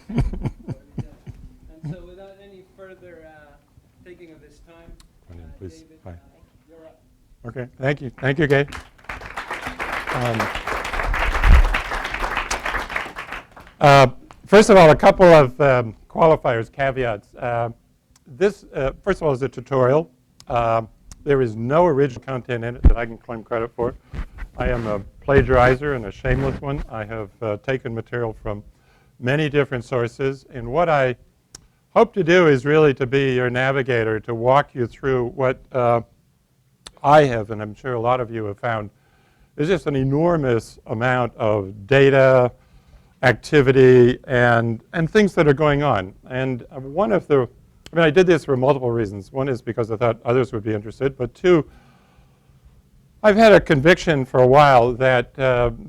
And so without any further taking of this time, please. David, Hi. you're up. Okay, thank you. Thank you, Gay. First of all, a couple of qualifiers, caveats. This, first of all, is a tutorial. There is no original content in it that I can claim credit for. I am a plagiarizer and a shameless one. I have taken material from many different sources, and what I hope to do is really to be your navigator, to walk you through what I have, and I'm sure a lot of you have found, is just an enormous amount of data, activity, and things that are going on. And one of the, I mean, I did this for multiple reasons. One is because I thought others would be interested, but two, I've had a conviction for a while that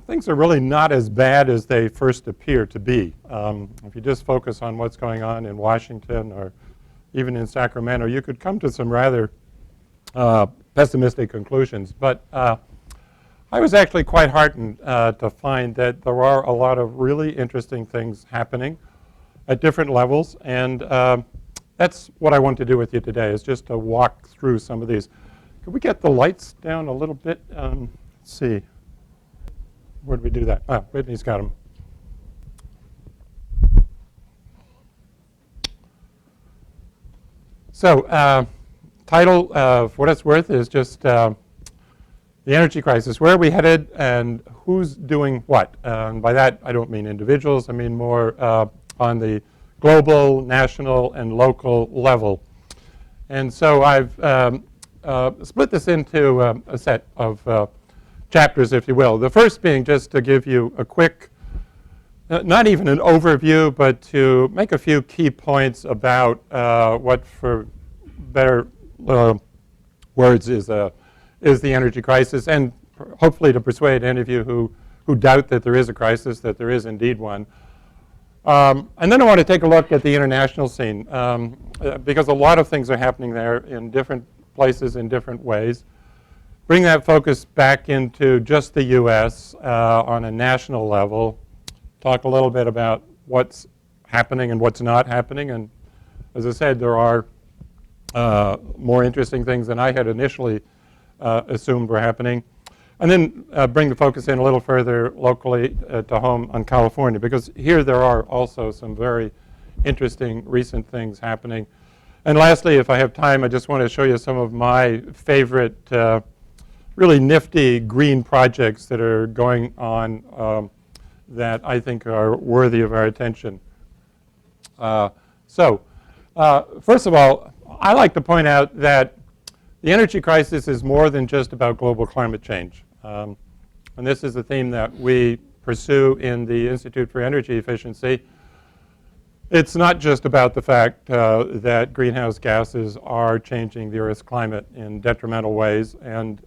things are really not as bad as they first appear to be. If you just focus on what's going on in Washington or even in Sacramento, you could come to some rather pessimistic conclusions. But I was actually quite heartened to find that there are a lot of really interesting things happening at different levels. And that's what I want to do with you today, is just to walk through some of these. Could we get the lights down a little bit? Let's see. Where did we do that? Oh, Whitney's got them. So title, for what it's worth, is just the energy crisis. Where are we headed and who's doing what? And by that, I don't mean individuals. I mean more on the global, national, and local level. And so I've split this into a set of chapters, if you will. The first being just to give you a quick, not even an overview, but to make a few key points about what, for better words, is the energy crisis, and hopefully to persuade any of you who doubt that there is a crisis, that there is indeed one. And then I want to take a look at the international scene, because a lot of things are happening there in different places in different ways. Bring that focus back into just the U.S. On a national level. Talk a little bit about what's happening and what's not happening. And as I said, there are more interesting things than I had initially assumed were happening. And then bring the focus in a little further locally to home on California, because here there are also some very interesting recent things happening. And lastly, if I have time, I just want to show you some of my favorite really nifty green projects that are going on that I think are worthy of our attention. So first of all, I like to point out that the energy crisis is more than just about global climate change. And this is a theme that we pursue in the Institute for Energy Efficiency. It's not just about the fact that greenhouse gases are changing the Earth's climate in detrimental ways, and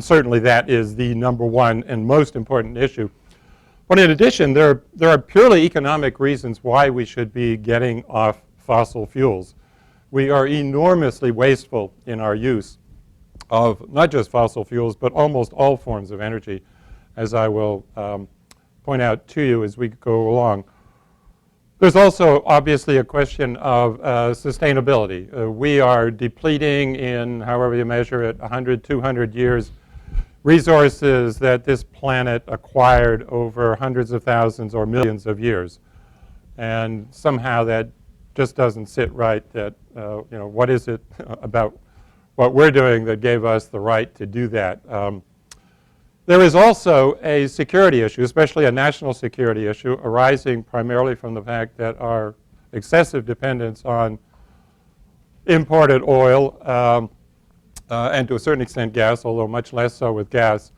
certainly that is the number one and most important issue. But in addition, there are purely economic reasons why we should be getting off fossil fuels. We are enormously wasteful in our use of not just fossil fuels, but almost all forms of energy, as I will point out to you as we go along. There's also obviously a question of sustainability. We are depleting in, however you measure it, 100, 200 years, resources that this planet acquired over hundreds of thousands or millions of years. And somehow that just doesn't sit right, that, what is it about what we're doing that gave us the right to do that? There is also a security issue, especially a national security issue, arising primarily from the fact that our excessive dependence on imported oil and to a certain extent gas, although much less so with gas,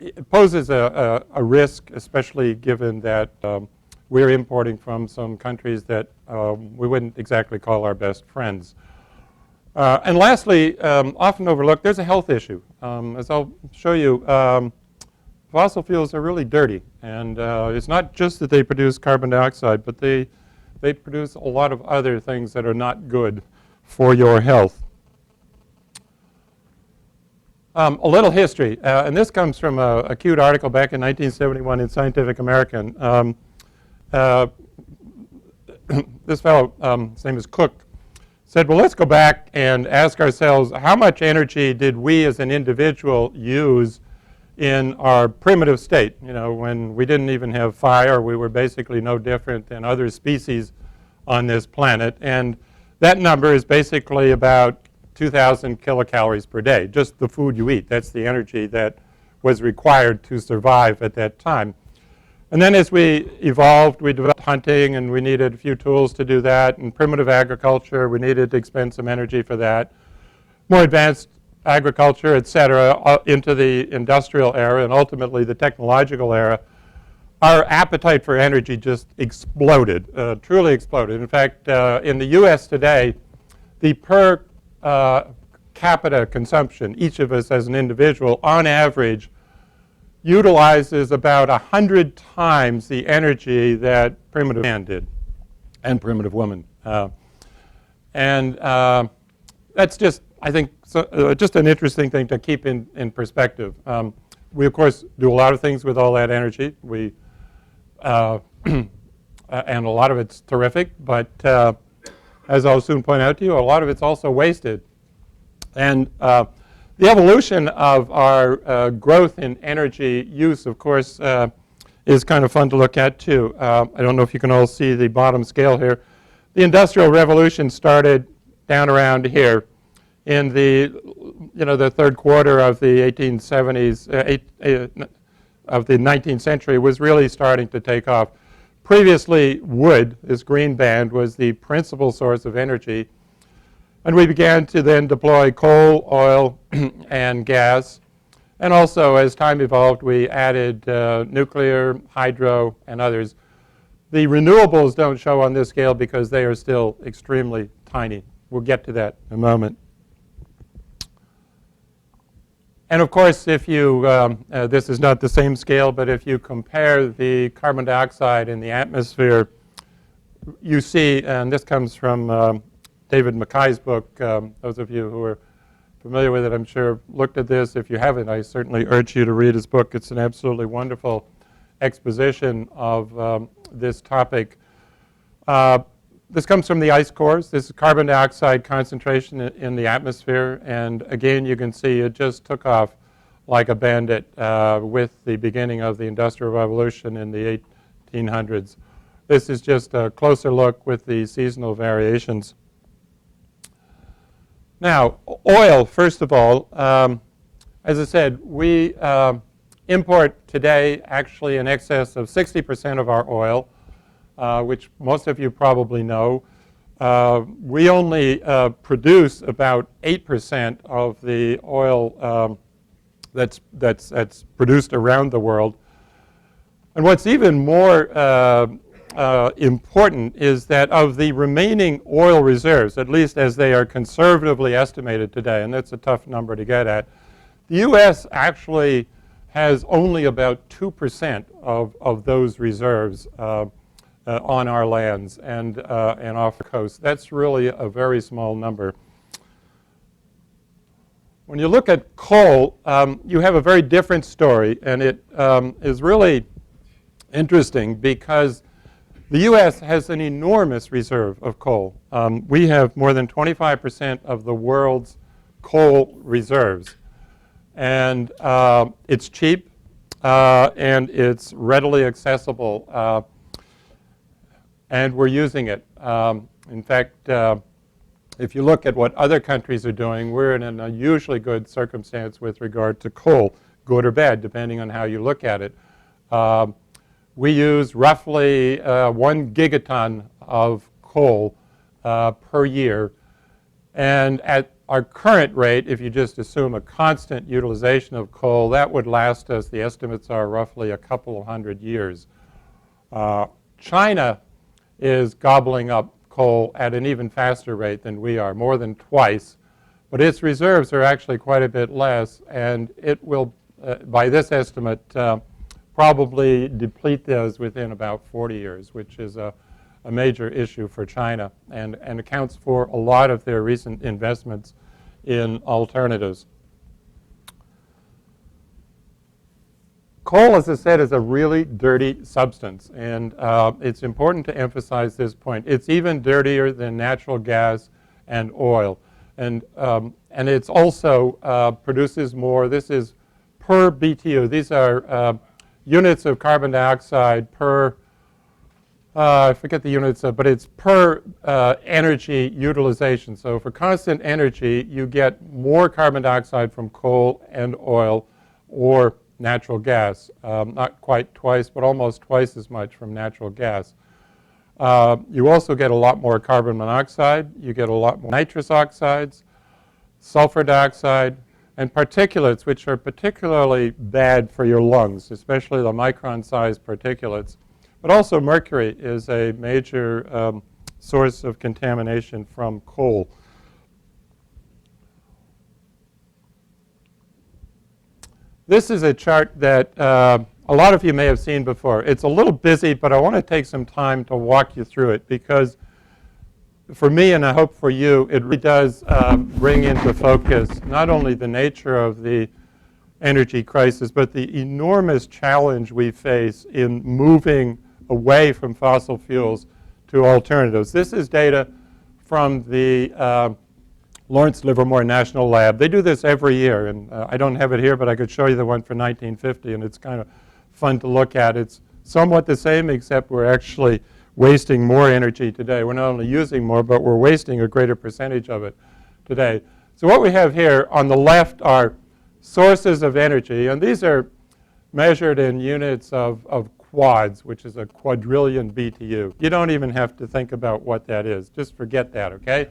it poses a risk, especially given that we're importing from some countries that we wouldn't exactly call our best friends. And lastly, often overlooked, there's a health issue. As I'll show you, fossil fuels are really dirty. And it's not just that they produce carbon dioxide, but they produce a lot of other things that are not good for your health. A little history, and this comes from a cute article back in 1971 in Scientific American. this fellow, his name is Cook, said, well, let's go back and ask ourselves, how much energy did we as an individual use in our primitive state? You know, when we didn't even have fire, we were basically no different than other species on this planet. And that number is basically about 2,000 kilocalories per day, just the food you eat. That's the energy that was required to survive at that time. And then as we evolved, we developed hunting, and we needed a few tools to do that. And primitive agriculture, we needed to expend some energy for that. More advanced agriculture, et cetera, into the industrial era and ultimately the technological era, our appetite for energy just exploded, truly exploded. In fact, in the US today, the per capita consumption, each of us as an individual, on average, utilizes about 100 times the energy that primitive man did, and primitive woman. That's just, I think, just an interesting thing to keep in perspective. We, of course, do a lot of things with all that energy. We, and a lot of it's terrific, but as I'll soon point out to you, a lot of it's also wasted. And the evolution of our growth in energy use, of course, is kind of fun to look at, too. I don't know if you can all see the bottom scale here. The Industrial Revolution started down around here in the, the third quarter of the 1870s, of the 19th century was really starting to take off. Previously, wood, this green band, was the principal source of energy. And we began to then deploy coal, oil, and gas. And also, as time evolved, we added nuclear, hydro, and others. The renewables don't show on this scale because they are still extremely tiny. We'll get to that in a moment. And of course, if you, this is not the same scale, but if you compare the carbon dioxide in the atmosphere, you see, and this comes from David Mackay's book. Those of you who are familiar with it, I'm sure, looked at this. If you haven't, I certainly urge you to read his book. It's an absolutely wonderful exposition of this topic. This comes from the ice cores. This is carbon dioxide concentration in the atmosphere. And again, you can see it just took off like a bandit with the beginning of the Industrial Revolution in the 1800s. This is just a closer look with the seasonal variations. Now, oil, first of all, as I said, we import today actually in excess of 60% of our oil, which most of you probably know. We only produce about 8% of the oil that's produced around the world. And what's even more important is that of the remaining oil reserves, at least as they are conservatively estimated today, and that's a tough number to get at, the U.S. actually has only about 2% of those reserves on our lands and off the coast. That's really a very small number. When you look at coal, you have a very different story, and it is really interesting because the U.S. has an enormous reserve of coal. We have more than 25% of the world's coal reserves. And it's cheap, and it's readily accessible, and we're using it. In fact, if you look at what other countries are doing, we're in an unusually good circumstance with regard to coal, good or bad, depending on how you look at it. We use roughly 1 gigaton of coal per year. And at our current rate, if you just assume a constant utilization of coal, that would last us, the estimates are roughly a couple of 100 years. China is gobbling up coal at an even faster rate than we are, more than twice. But its reserves are actually quite a bit less, and it will, by this estimate, probably deplete those within about 40 years, which is a major issue for China and accounts for a lot of their recent investments in alternatives. Coal, as I said, is a really dirty substance, and it's important to emphasize this point. It's even dirtier than natural gas and oil, and it's also produces more. This is per BTU. These are units of carbon dioxide per, I forget the units, but it's per energy utilization. So for constant energy, you get more carbon dioxide from coal and oil or natural gas. Not quite twice, but almost twice as much from natural gas. You also get a lot more carbon monoxide. You get a lot more nitrous oxides, sulfur dioxide, and particulates, which are particularly bad for your lungs, especially the micron-sized particulates. But also mercury is a major source of contamination from coal. This is a chart that a lot of you may have seen before. It's a little busy, but I want to take some time to walk you through it because for me, and I hope for you, it really does bring into focus not only the nature of the energy crisis, but the enormous challenge we face in moving away from fossil fuels to alternatives. This is data from the Lawrence Livermore National Lab. They do this every year, and I don't have it here, but I could show you the one for 1950, and it's kind of fun to look at. It's somewhat the same, except we're actually wasting more energy today. We're not only using more, but we're wasting a greater percentage of it today. So what we have here on the left are sources of energy, and these are measured in units of quads, which is a quadrillion BTU. You don't even have to think about what that is. Just forget that, okay?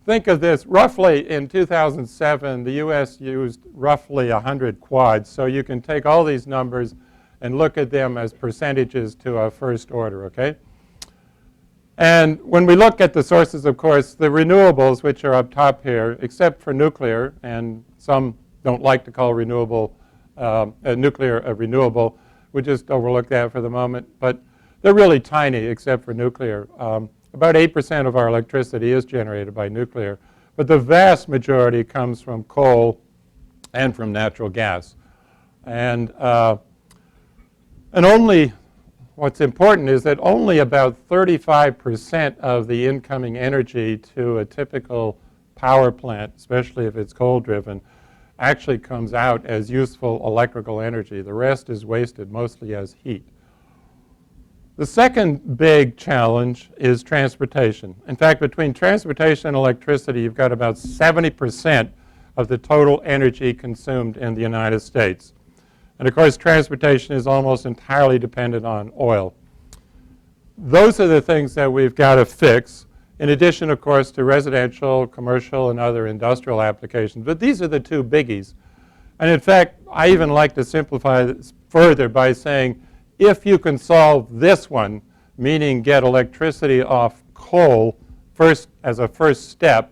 Think of this. Roughly in 2007, the U.S. used roughly 100 quads. So you can take all these numbers and look at them as percentages to a first order, okay? And when we look at the sources, of course, the renewables, which are up top here, except for nuclear, and some don't like to call nuclear a renewable. We just overlook that for the moment. But they're really tiny, except for nuclear. About 8% of our electricity is generated by nuclear, but the vast majority comes from coal and from natural gas. And only, what's important is that only about 35% of the incoming energy to a typical power plant, especially if it's coal-driven, actually comes out as useful electrical energy. The rest is wasted mostly as heat. The second big challenge is transportation. In fact, between transportation and electricity, you've got about 70% of the total energy consumed in the United States. And of course, transportation is almost entirely dependent on oil. Those are the things that we've got to fix, in addition, of course, to residential, commercial, and other industrial applications. But these are the two biggies. And in fact, I even like to simplify this further by saying, if you can solve this one, meaning get electricity off coal first as a first step,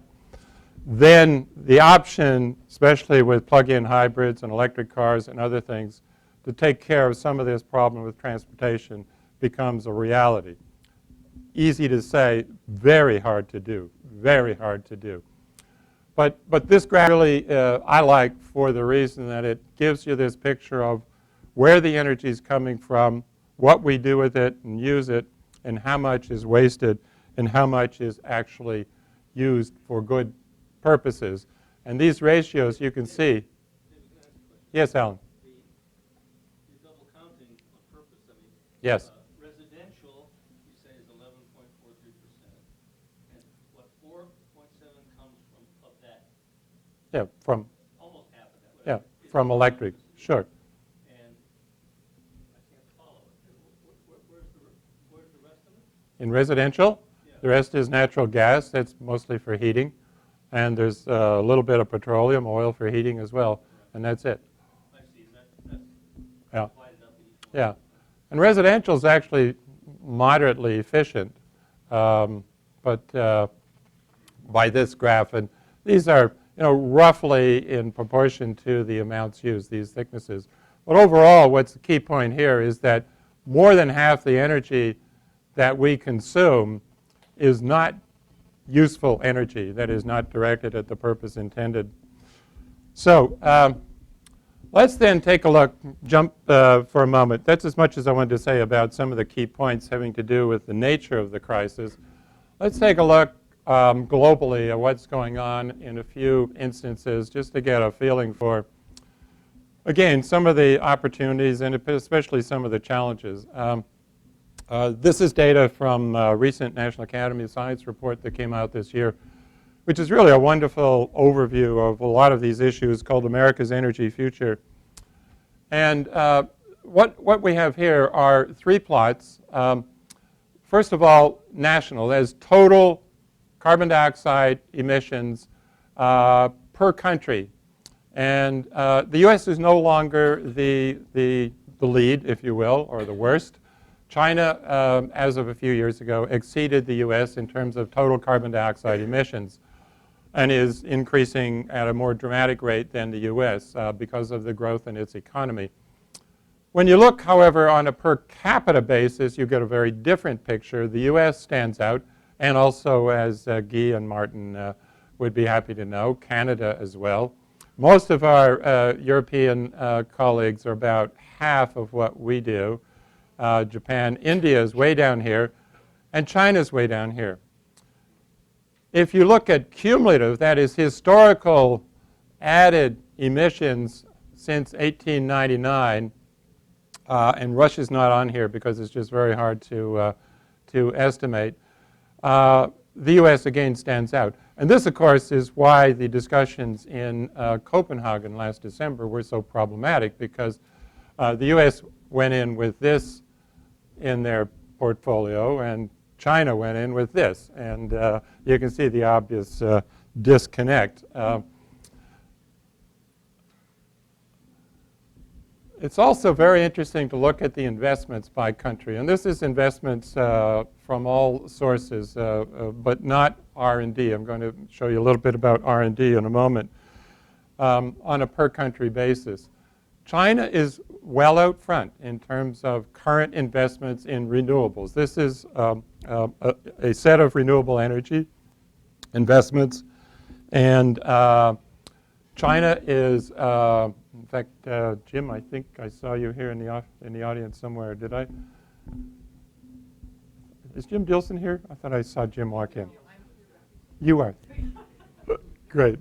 then the option, especially with plug-in hybrids and electric cars and other things, to take care of some of this problem with transportation becomes a reality. Easy to say, very hard to do, very hard to do. But this graph really I like for the reason that it gives you this picture of where the energy is coming from, what we do with it and use it, and how much is wasted, and how much is actually used for good purposes. And these ratios you can see. Yes, Alan? You're double counting on purpose. I mean, yes. Residential, you say, is 11.43%. And what, 4.7 comes from of that? Yeah, from Almost half of that. Whatever. yeah, from electric, sure. And I can't follow it. Where's the rest of it? In residential, Yeah. the rest is natural gas. That's mostly for heating. And there's a little bit of petroleum, oil for heating as well. And that's it. I see. That's Yeah. divided up in each one. Yeah. And residential is actually moderately efficient. But by this graph, and these are roughly in proportion to the amounts used, these thicknesses. But overall, what's the key point here is that more than half the energy that we consume is not useful energy, that is not directed at the purpose intended. So Let's then take a look, jump for a moment. That's as much as I wanted to say about some of the key points having to do with the nature of the crisis. Let's take a look globally at what's going on in a few instances, just to get a feeling for, again, some of the opportunities and especially some of the challenges. This is data from a recent National Academy of Science report that came out this year, which is really a wonderful overview of a lot of these issues, called America's Energy Future. And what we have here are three plots. First of all, national. That is total carbon dioxide emissions per country. And the U.S. is no longer the lead, if you will, or the worst. China, as of a few years ago, exceeded the U.S. in terms of total carbon dioxide emissions and is increasing at a more dramatic rate than the U.S. Because of the growth in its economy. When you look, however, on a per capita basis, you get a very different picture. The U.S. stands out, and also, as Guy and Martin would be happy to know, Canada as well. Most of our European colleagues are about half of what we do. Japan, India is way down here, and China's way down here. If you look at cumulative, that is historical added emissions since 1899, and Russia's not on here because it's just very hard to estimate, the U.S. again stands out. And this, of course, is why the discussions in Copenhagen last December were so problematic, because the U.S. went in with this in their portfolio, and China went in with this. And you can see the obvious disconnect. It's also very interesting to look at the investments by country. And this is investments from all sources, but not R&D. I'm going to show you a little bit about R&D in a moment on a per country basis. China is well out front in terms of current investments in renewables. This is a set of renewable energy investments. And China is, in fact, Jim, I think I saw you here in the audience somewhere. Did I? Is Jim Dilson here? I thought I saw Jim walk in. You are. Great.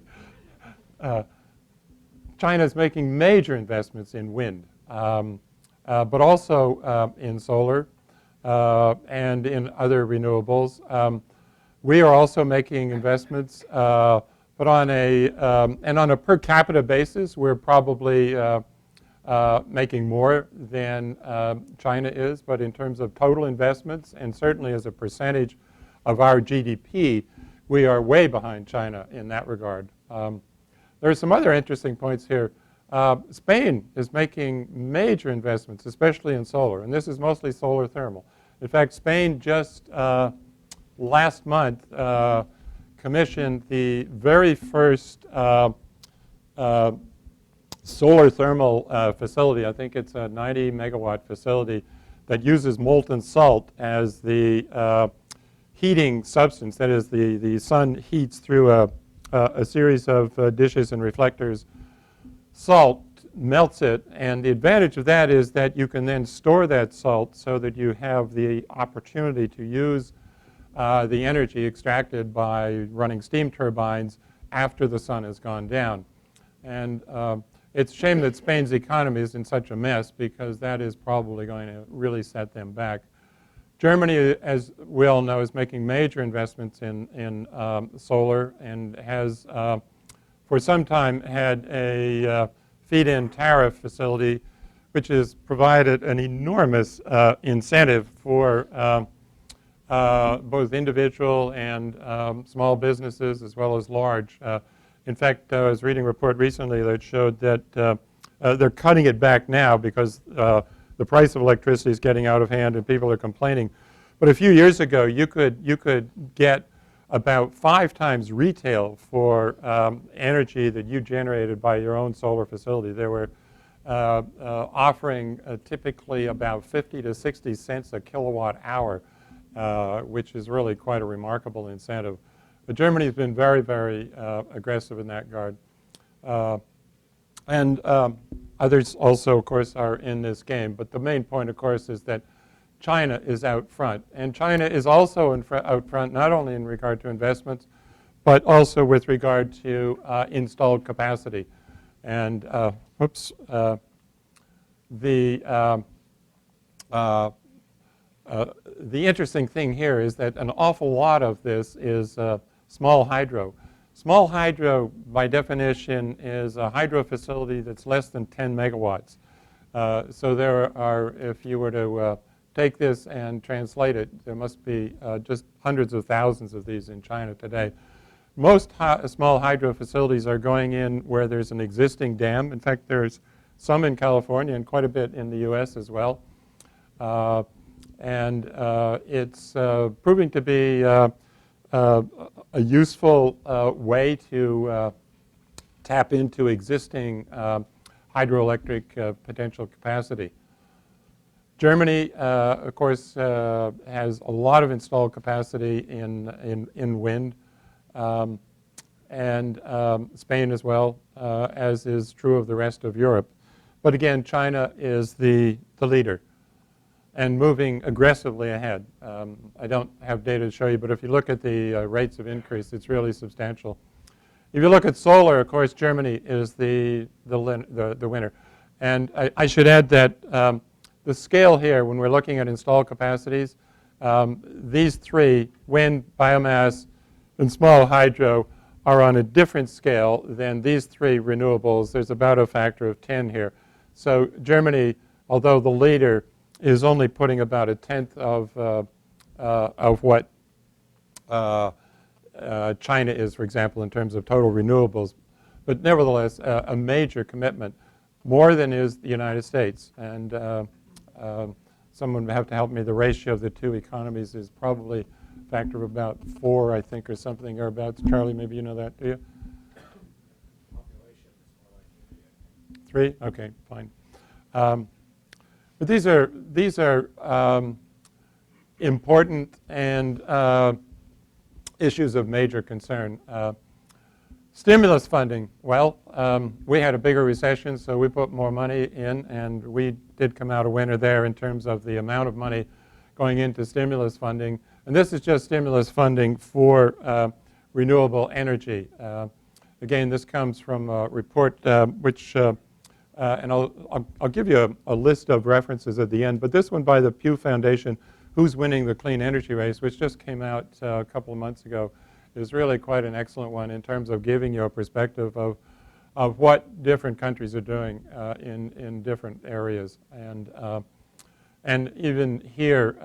China is making major investments in wind, but also in solar and in other renewables. We are also making investments, but on a per capita basis, we're probably making more than China is. But in terms of total investments, and certainly as a percentage of our GDP, we are way behind China in that regard. There are some other interesting points here. Spain is making major investments, especially in solar, and this is mostly solar thermal. In fact, Spain just last month commissioned the very first solar thermal facility. I think it's a 90 megawatt facility that uses molten salt as the heating substance. That is, the sun heats through a series of dishes and reflectors. Salt melts it, and the advantage of that is that you can then store that salt so that you have the opportunity to use the energy extracted by running steam turbines after the sun has gone down. And it's a shame that Spain's economy is in such a mess, because that is probably going to really set them back. Germany, as we all know, is making major investments in solar, and has for some time had a feed-in tariff facility, which has provided an enormous incentive for both individual and small businesses, as well as large. In fact, I was reading a report recently that showed that they're cutting it back now because the price of electricity is getting out of hand and people are complaining. But a few years ago, you could get about 5 times retail for energy that you generated by your own solar facility. They were offering typically about 50 to 60 cents a kilowatt hour, which is really quite a remarkable incentive. But Germany has been very, very aggressive in that regard. And Others also, of course, are in this game. But the main point, of course, is that China is out front. And China is also out front, not only in regard to investments, but also with regard to installed capacity. And the interesting thing here is that an awful lot of this is small hydro. Small hydro, by definition, is a hydro facility that's less than 10 megawatts. So there are, if you were to take this and translate it, there must be just hundreds of thousands of these in China today. Most small hydro facilities are going in where there's an existing dam. In fact, there's some in California and quite a bit in the US as well. And it's proving to be a useful way to tap into existing hydroelectric potential capacity. Germany, of course, has a lot of installed capacity in wind, and Spain as well, as is true of the rest of Europe. But again, China is the leader and moving aggressively ahead. I don't have data to show you, but if you look at the rates of increase, it's really substantial. If you look at solar, of course, Germany is the winner. And I should add that the scale here, when we're looking at installed capacities, these three, wind, biomass, and small hydro, are on a different scale than these three renewables. There's about a factor of 10 here. So Germany, although the leader, is only putting about a tenth of what China is, for example, in terms of total renewables. But nevertheless, a major commitment, more than is the United States. And someone would have to help me. The ratio of the two economies is probably a factor of about 4, I think, or something, or about. Charlie, maybe you know that, do you? Population is more like 3? Okay, fine. But these are important and issues of major concern. Stimulus funding, well, we had a bigger recession, so we put more money in, and we did come out a winner there in terms of the amount of money going into stimulus funding. And this is just stimulus funding for renewable energy. Again, this comes from a report which and I'll give you a list of references at the end, but this one by the Pew Foundation, Who's Winning the Clean Energy Race, which just came out a couple of months ago, is really quite an excellent one in terms of giving you a perspective of what different countries are doing in different areas. And even here,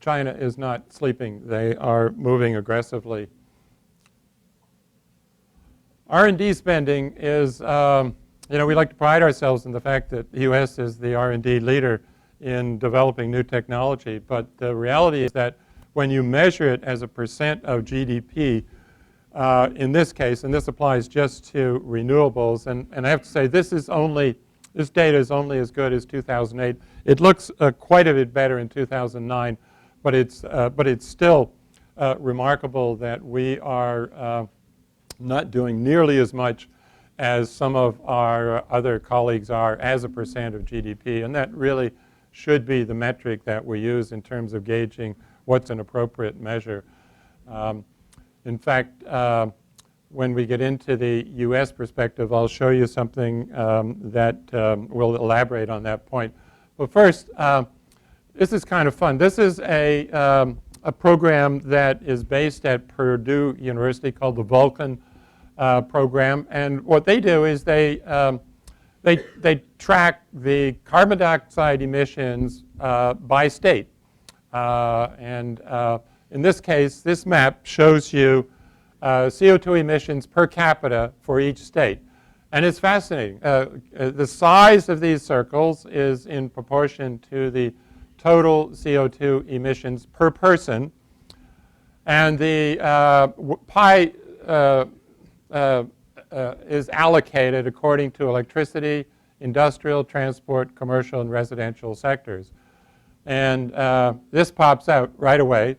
China is not sleeping. They are moving aggressively. R&D spending is we like to pride ourselves in the fact that the U.S. is the R&D leader in developing new technology, but the reality is that when you measure it as a percent of GDP, in this case, and this applies just to renewables, and I have to say this data is only as good as 2008. It looks quite a bit better in 2009, but it's still remarkable that we are not doing nearly as much as some of our other colleagues are as a percent of GDP. And that really should be the metric that we use in terms of gauging what's an appropriate measure. In fact, when we get into the US perspective, I'll show you something that will elaborate on that point. But first, this is kind of fun. This is a program that is based at Purdue University called the Vulcan program, and what they do is they track the carbon dioxide emissions by state. And in this case, this map shows you CO2 emissions per capita for each state. And it's fascinating. The size of these circles is in proportion to the total CO2 emissions per person. And the pie is allocated according to electricity, industrial, transport, commercial, and residential sectors. And this pops out right away.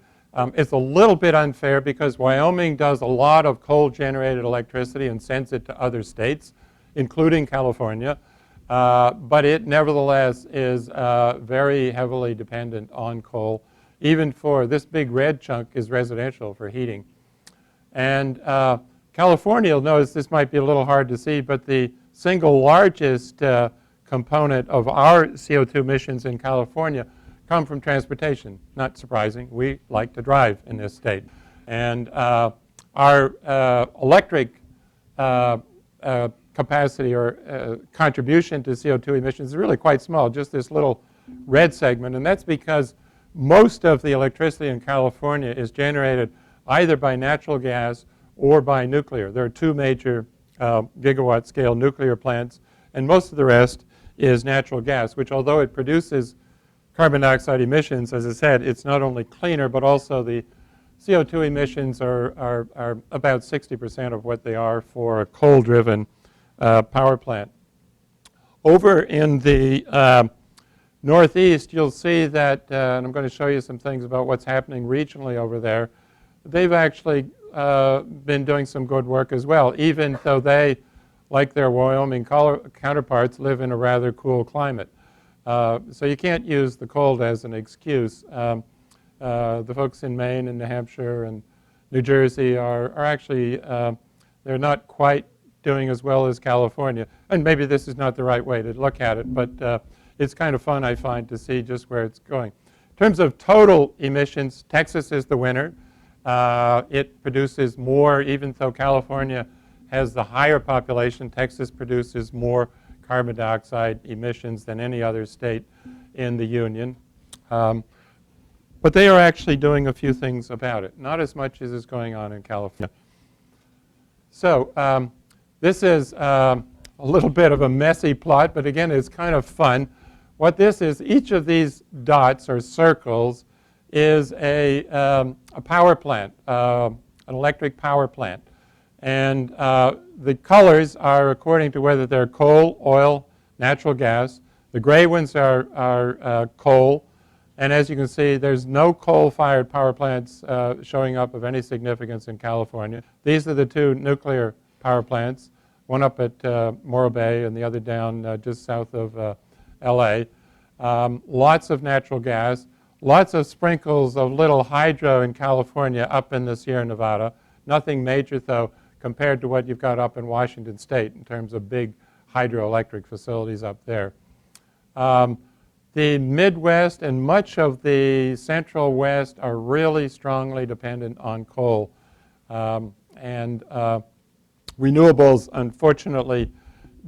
It's a little bit unfair because Wyoming does a lot of coal-generated electricity and sends it to other states, including California. But it nevertheless is very heavily dependent on coal. Even for this big red chunk is residential for heating. And California, you'll notice this might be a little hard to see, but the single largest component of our CO2 emissions in California come from transportation. Not surprising. We like to drive in this state. And our electric capacity or contribution to CO2 emissions is really quite small, just this little red segment. And that's because most of the electricity in California is generated either by natural gas or by nuclear. There are two major gigawatt scale nuclear plants, and most of the rest is natural gas, which although it produces carbon dioxide emissions, as I said, it's not only cleaner, but also the CO2 emissions are about 60% of what they are for a coal-driven power plant. Over in the Northeast, you'll see that, and I'm going to show you some things about what's happening regionally over there. They've actually been doing some good work as well, even though they, like their Wyoming counterparts, live in a rather cool climate. So you can't use the cold as an excuse. The folks in Maine and New Hampshire and New Jersey are actually, they're not quite doing as well as California. And maybe this is not the right way to look at it, but it's kind of fun, I find, to see just where it's going. In terms of total emissions, Texas is the winner. It produces more, even though California has the higher population, Texas produces more carbon dioxide emissions than any other state in the Union. But they are actually doing a few things about it, not as much as is going on in California. So this is a little bit of a messy plot, but again, it's kind of fun. What this is, each of these dots or circles is a power plant, an electric power plant. And the colors are according to whether they're coal, oil, natural gas. The gray ones are coal. And as you can see, there's no coal-fired power plants showing up of any significance in California. These are the two nuclear power plants, one up at Morro Bay and the other down just south of LA. Lots of natural gas, lots of sprinkles of little hydro in California up in the Sierra Nevada. Nothing major, though, compared to what you've got up in Washington State in terms of big hydroelectric facilities up there. The Midwest and much of the Central West are really strongly dependent on coal. And renewables, unfortunately,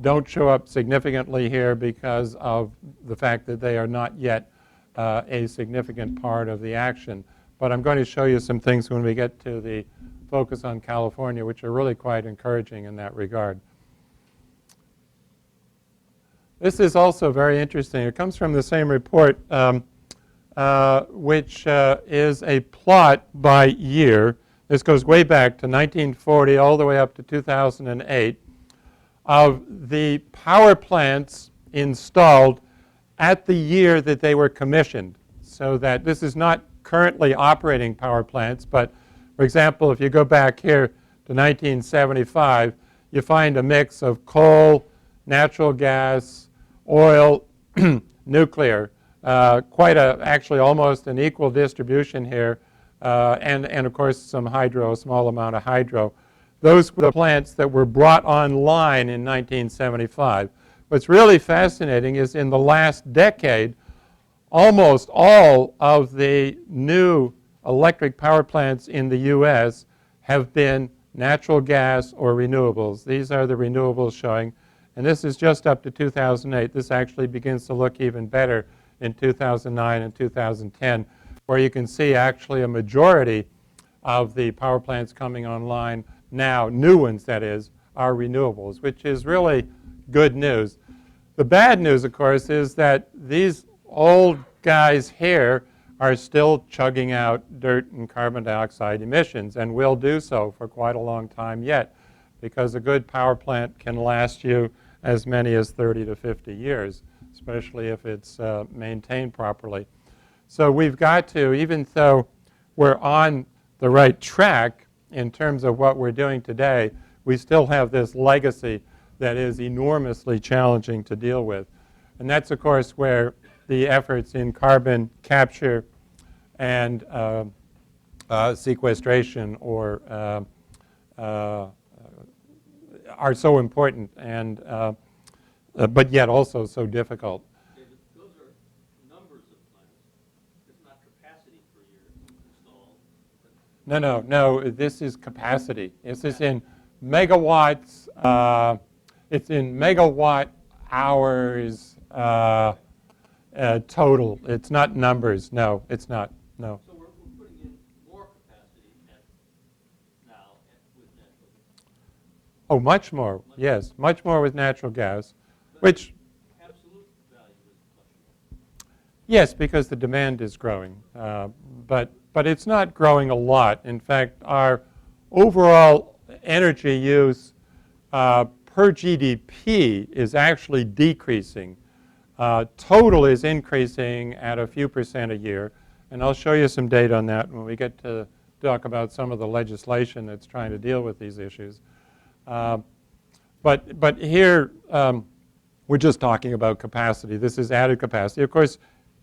don't show up significantly here because of the fact that they are not yet a significant part of the action. But I'm going to show you some things when we get to the focus on California, which are really quite encouraging in that regard. This is also very interesting. It comes from the same report, which is a plot by year. This goes way back to 1940 all the way up to 2008 of the power plants installed at the year that they were commissioned. So that this is not currently operating power plants, but for example, if you go back here to 1975, you find a mix of coal, natural gas, oil, nuclear, actually almost an equal distribution here, and of course some hydro, a small amount of hydro. Those were the plants that were brought online in 1975. What's really fascinating is in the last decade, almost all of the new electric power plants in the U.S. have been natural gas or renewables. These are the renewables showing. And this is just up to 2008. This actually begins to look even better in 2009 and 2010, where you can see actually a majority of the power plants coming online now, new ones that is, are renewables, which is really good news. The bad news, of course, is that these old guys here are still chugging out dirt and carbon dioxide emissions and will do so for quite a long time yet, because a good power plant can last you as many as 30 to 50 years, especially if it's maintained properly. So we've got to, even though we're on the right track in terms of what we're doing today, we still have this legacy that is enormously challenging to deal with. And that's, of course, where the efforts in carbon capture and sequestration are so important, and but yet also so difficult. David, those are numbers of plants. It's not capacity per year installed. No. This is capacity. This is in megawatts. It's in megawatt hours total. It's not numbers. No, it's not. No. So we're putting in more capacity now with natural gas. Oh, much more. Yes, much more with natural gas, which Absolute value is much more. yes, because the demand is growing, but it's not growing a lot. In fact, our overall energy use per GDP is actually decreasing. Total is increasing at a few percent a year, and I'll show you some data on that when we get to talk about some of the legislation that's trying to deal with these issues. But here we're just talking about capacity. This is added capacity. Of course,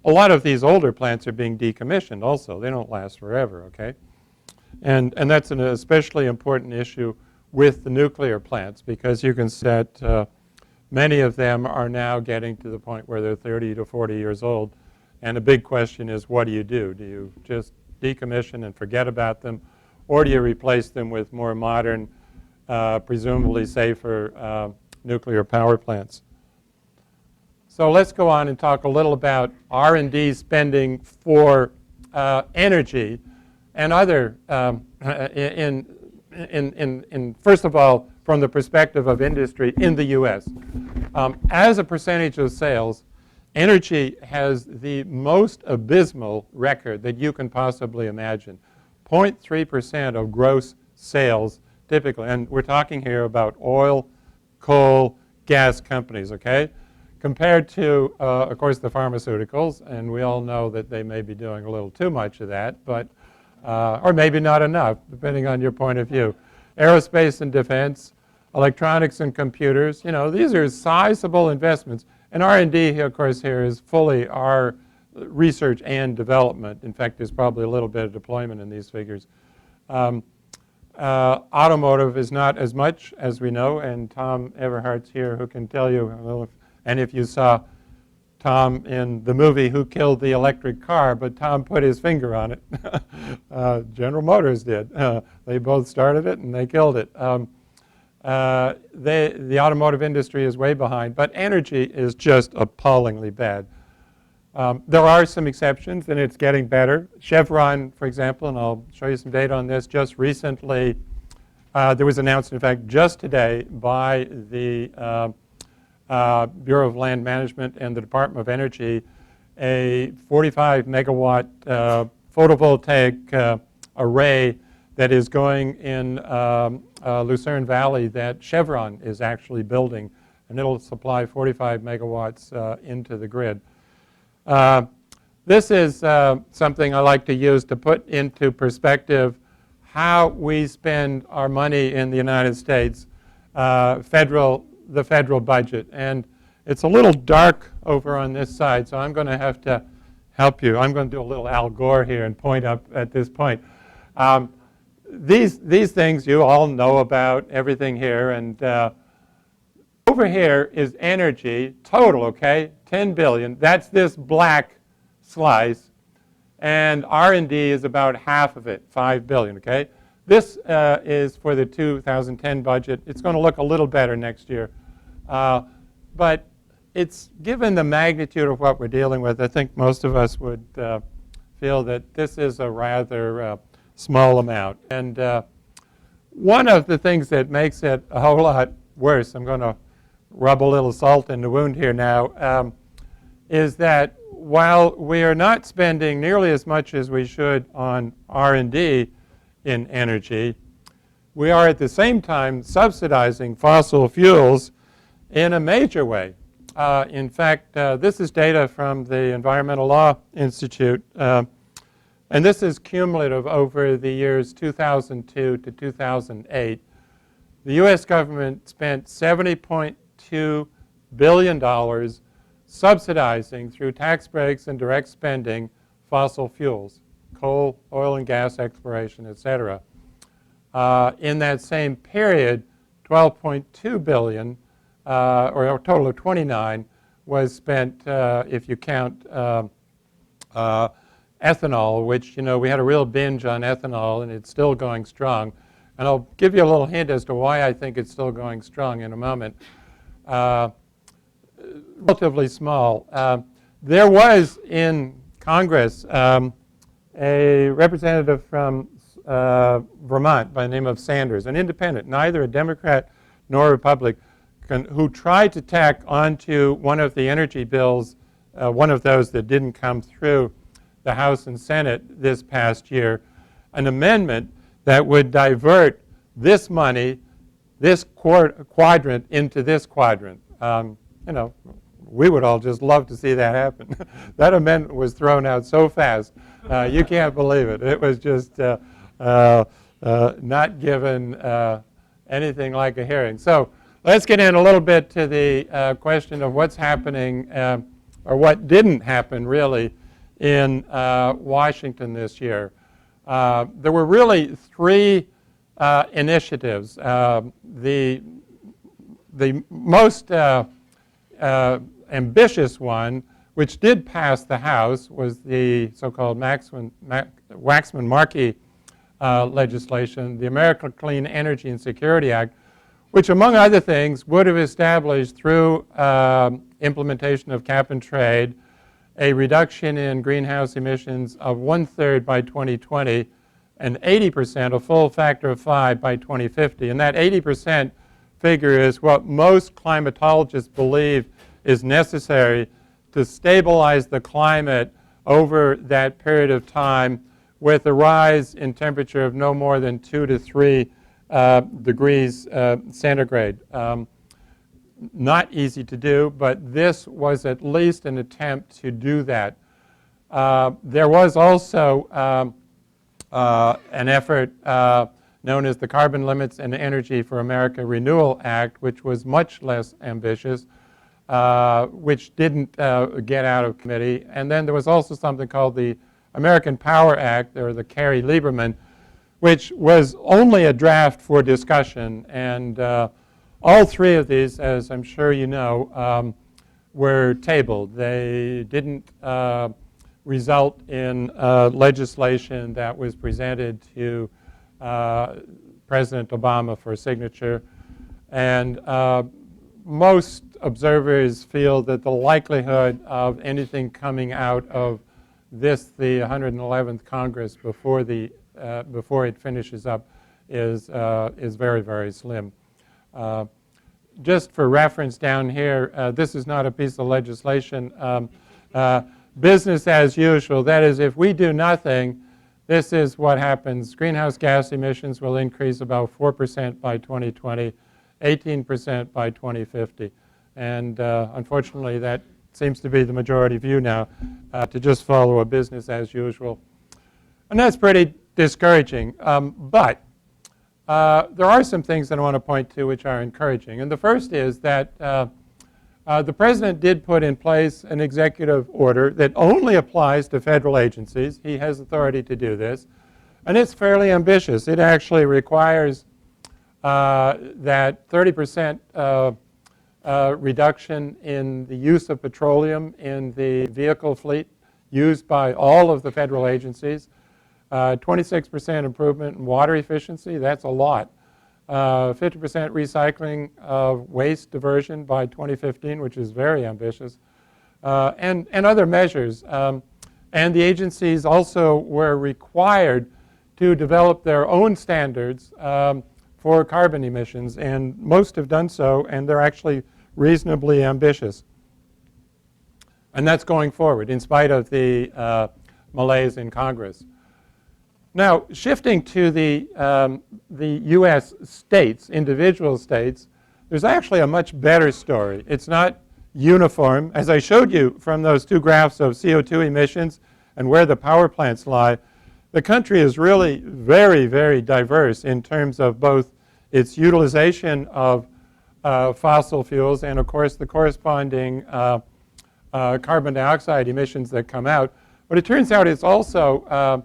a lot of these older plants are being decommissioned also. They don't last forever, okay? And that's an especially important issue with the nuclear plants, because you can see that many of them are now getting to the point where they're 30 to 40 years old. And the big question is, what do? Do you just decommission and forget about them, or do you replace them with more modern, presumably safer nuclear power plants? So let's go on and talk a little about R&D spending for energy and other, first of all, from the perspective of industry in the U.S. As a percentage of sales, energy has the most abysmal record that you can possibly imagine. 0.3% of gross sales typically, and we're talking here about oil, coal, gas companies, okay? Compared to, of course, the pharmaceuticals, and we all know that they may be doing a little too much of that, but, or maybe not enough, depending on your point of view. Aerospace and defense, electronics and computers, you know, these are sizable investments. And R&D, of course, here is fully our research and development. In fact, there's probably a little bit of deployment in these figures. Automotive is not as much, as we know, and Tom Everhart's here who can tell you a little. And if you saw Tom in the movie Who Killed the Electric Car, but Tom put his finger on it. General Motors did. They both started it and they killed it. The automotive industry is way behind, but energy is just appallingly bad. There are some exceptions, and it's getting better. Chevron, for example, and I'll show you some data on this, just recently, there was announced, in fact, just today by the Bureau of Land Management and the Department of Energy, a 45 megawatt photovoltaic array that is going in Lucerne Valley that Chevron is actually building, and it'll supply 45 megawatts into the grid. This is something I like to use to put into perspective how we spend our money in the United States, the federal budget. And it's a little dark over on this side, so I'm going to have to help you. I'm going to do a little Al Gore here and point up at this point. These things you all know about, everything here, and over here is energy total, okay, 10 billion. That's this black slice, and R&D is about half of it, 5 billion, okay? This is for the 2010 budget. It's going to look a little better next year, but it's given the magnitude of what we're dealing with, I think most of us would feel that this is a rather small amount. And one of the things that makes it a whole lot worse, I'm going to rub a little salt in the wound here now, is that while we are not spending nearly as much as we should on R&D in energy, we are at the same time subsidizing fossil fuels in a major way. In fact, this is data from the Environmental Law Institute, and this is cumulative over the years 2002 to 2008. the U.S. government spent $70.2 billion subsidizing through tax breaks and direct spending fossil fuels, coal, oil and gas exploration, et cetera. In that same period, $12.2 billion, or a total of 29, was spent, if you count ethanol, which, you know, we had a real binge on ethanol, and it's still going strong. And I'll give you a little hint as to why I think it's still going strong in a moment. Relatively small. There was in Congress a representative from Vermont by the name of Sanders, an independent, neither a Democrat nor a Republican, who tried to tack onto one of the energy bills, one of those that didn't come through the House and Senate this past year, an amendment that would divert this money, this quadrant, into this quadrant. You know, we would all just love to see that happen. That amendment was thrown out so fast, you can't believe it. It was just not given anything like a hearing. So let's get in a little bit to the question of what's happening, or what didn't happen really in Washington this year. There were really three initiatives. The most ambitious one, which did pass the House, was the so-called Waxman-Markey legislation, the American Clean Energy and Security Act, which, among other things, would have established through implementation of cap and trade a reduction in greenhouse emissions of 1/3 by 2020 and 80%, a full factor of 5, by 2050. And that 80% figure is what most climatologists believe is necessary to stabilize the climate over that period of time, with a rise in temperature of no more than 2 to 3 degrees centigrade. Not easy to do, but this was at least an attempt to do that. There was also an effort known as the Carbon Limits and Energy for America Renewal Act, which was much less ambitious, which didn't get out of committee. And then there was also something called the American Power Act, or the Kerry-Lieberman, which was only a draft for discussion. And all three of these, as I'm sure you know, were tabled. They didn't result in legislation that was presented to President Obama for signature. And most observers feel that the likelihood of anything coming out of this, the 111th Congress, before it finishes up, is very, very slim. Just for reference down here, this is not a piece of legislation. Business as usual, that is, if we do nothing, this is what happens. Greenhouse gas emissions will increase about 4% by 2020, 18% by 2050. And unfortunately, that seems to be the majority view now, to just follow a business as usual. And that's pretty discouraging. But there are some things that I want to point to which are encouraging. And the first is that the President did put in place an executive order that only applies to federal agencies. He has authority to do this. And it's fairly ambitious. It actually requires that 30% reduction in the use of petroleum in the vehicle fleet used by all of the federal agencies. 26% improvement in water efficiency, that's a lot. 50% recycling of waste diversion by 2015, which is very ambitious, and other measures. And the agencies also were required to develop their own standards for carbon emissions, and most have done so, and they're actually reasonably ambitious. And that's going forward in spite of the malaise in Congress. Now, shifting to the U.S. states, individual states, there's actually a much better story. It's not uniform. As I showed you from those two graphs of CO2 emissions and where the power plants lie, the country is really very, very diverse in terms of both It's utilization of fossil fuels and, of course, the corresponding carbon dioxide emissions that come out. But it turns out it's also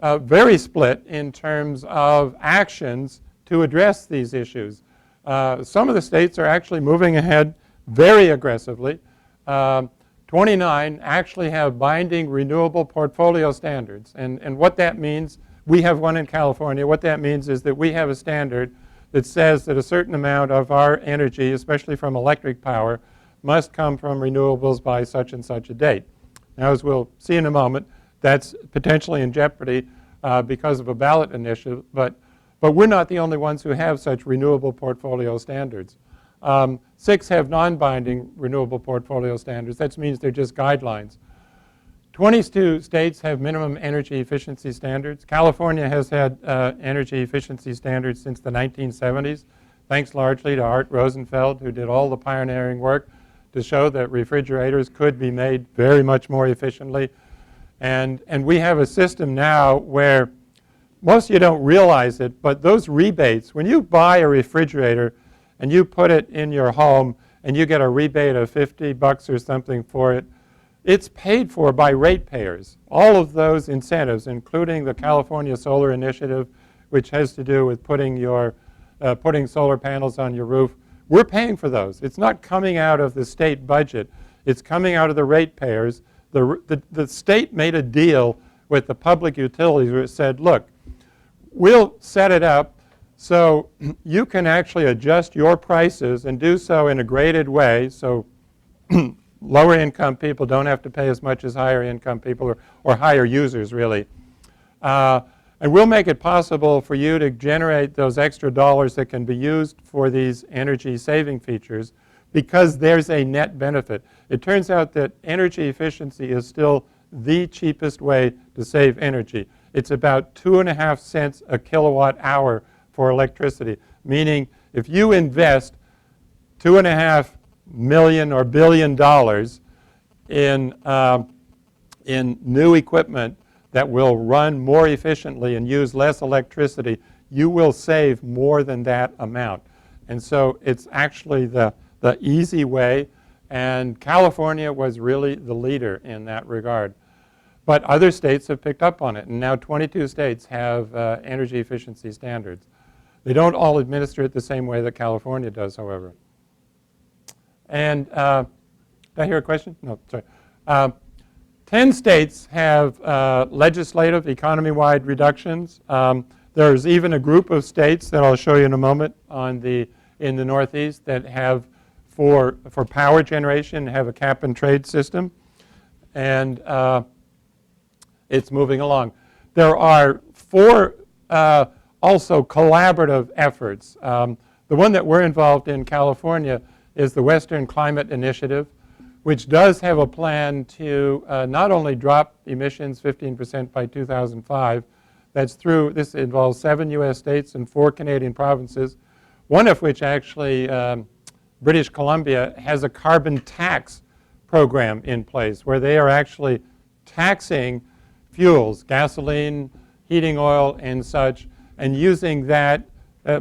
very split in terms of actions to address these issues. Some of the states are actually moving ahead very aggressively. 29 actually have binding renewable portfolio standards. And what that means, we have one in California. What that means is that we have a standard that says that a certain amount of our energy, especially from electric power, must come from renewables by such and such a date. Now, as we'll see in a moment, that's potentially in jeopardy because of a ballot initiative, but we're not the only ones who have such renewable portfolio standards. 6 have non-binding renewable portfolio standards. That means they're just guidelines. 22 states have minimum energy efficiency standards. California has had energy efficiency standards since the 1970s, thanks largely to Art Rosenfeld, who did all the pioneering work to show that refrigerators could be made very much more efficiently. And we have a system now where most of you don't realize it, but those rebates, when you buy a refrigerator and you put it in your home and you get a rebate of $50 or something for it, it's paid for by ratepayers. All of those incentives, including the California Solar Initiative, which has to do with putting solar panels on your roof, we're paying for those. It's not coming out of the state budget. It's coming out of the ratepayers. The state made a deal with the public utilities where it said, look, we'll set it up so you can actually adjust your prices and do so in a graded way so lower income people don't have to pay as much as higher income people or higher users, really. And we'll make it possible for you to generate those extra dollars that can be used for these energy saving features because there's a net benefit. It turns out that energy efficiency is still the cheapest way to save energy. It's about 2.5 cents a kilowatt hour for electricity, meaning if you invest $2.5 million or billion dollars in new equipment that will run more efficiently and use less electricity, you will save more than that amount. And so it's actually the easy way, and California was really the leader in that regard. But other states have picked up on it, and now 22 states have energy efficiency standards. They don't all administer it the same way that California does, however. And did I hear a question? No, sorry. 10 states have legislative economy-wide reductions. There's even a group of states that I'll show you in a moment in the Northeast that have, for power generation, have a cap-and-trade system. And it's moving along. There are 4 also collaborative efforts. The one that we're involved in California is the Western Climate Initiative, which does have a plan to not only drop emissions 15% by 2005, this involves 7 U.S. states and 4 Canadian provinces, one of which actually, British Columbia, has a carbon tax program in place where they are actually taxing fuels, gasoline, heating oil, and such, and using that,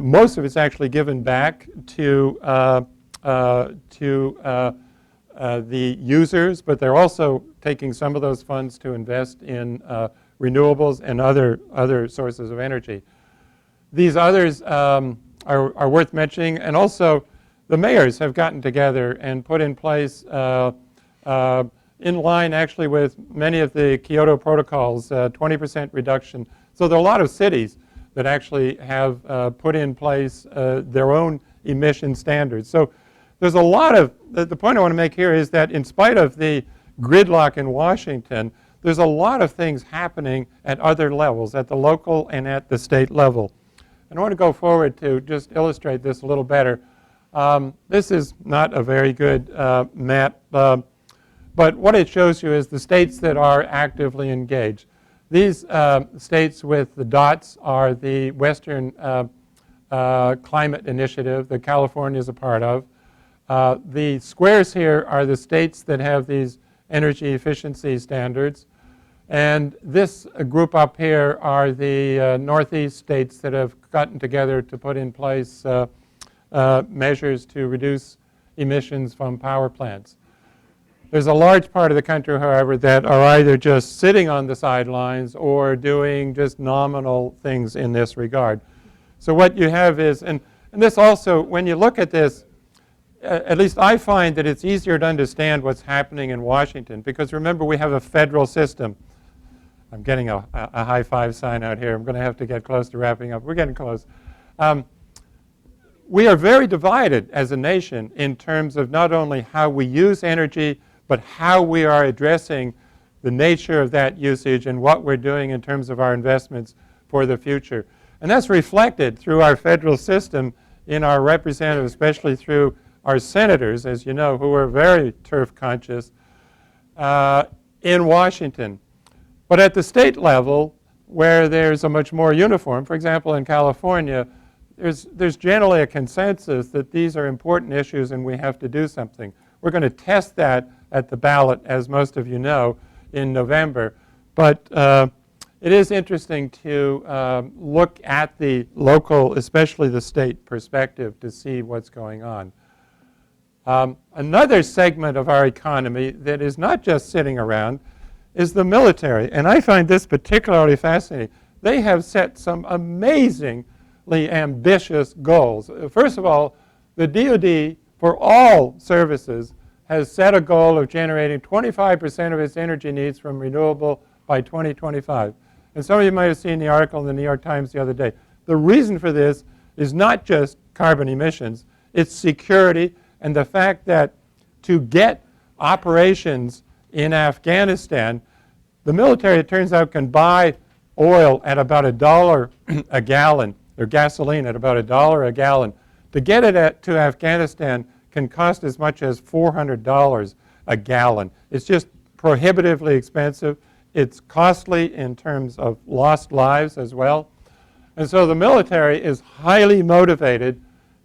most of it's actually given back to the users, but they're also taking some of those funds to invest in renewables and other sources of energy. These others are worth mentioning, and also the mayors have gotten together and put in place, in line actually with many of the Kyoto protocols, 20% reduction. So there are a lot of cities that actually have put in place their own emission standards. So there's a lot of, the point I want to make here is that in spite of the gridlock in Washington, there's a lot of things happening at other levels, at the local and at the state level. And I want to go forward to just illustrate this a little better. This is not a very good map, but what it shows you is the states that are actively engaged. These states with the dots are the Western Climate Initiative that California is a part of. The squares here are the states that have these energy efficiency standards. And this group up here are the Northeast states that have gotten together to put in place measures to reduce emissions from power plants. There's a large part of the country, however, that are either just sitting on the sidelines or doing just nominal things in this regard. So what you have is, and this also, when you look at this, at least I find that it's easier to understand what's happening in Washington, because remember, we have a federal system. I'm getting a high five sign out here. I'm going to have to get close to wrapping up. We're getting close. We are very divided as a nation in terms of not only how we use energy, but how we are addressing the nature of that usage and what we're doing in terms of our investments for the future. And that's reflected through our federal system in our representatives, especially through our senators, as you know, who are very turf conscious in Washington. But at the state level, where there's a much more uniform, for example, in California, there's generally a consensus that these are important issues and we have to do something. We're going to test that at the ballot, as most of you know, in November. But it is interesting to look at the local, especially the state perspective, to see what's going on. Another segment of our economy that is not just sitting around is the military. And I find this particularly fascinating. They have set some amazingly ambitious goals. First of all, the DoD, for all services, has set a goal of generating 25% of its energy needs from renewable by 2025. And some of you might have seen the article in the New York Times the other day. The reason for this is not just carbon emissions, it's security and the fact that to get operations in Afghanistan, the military, it turns out, can buy oil at about $1 a gallon, or gasoline at about $1 a gallon. To get it to Afghanistan can cost as much as $400 a gallon. It's just prohibitively expensive. It's costly in terms of lost lives as well. And so the military is highly motivated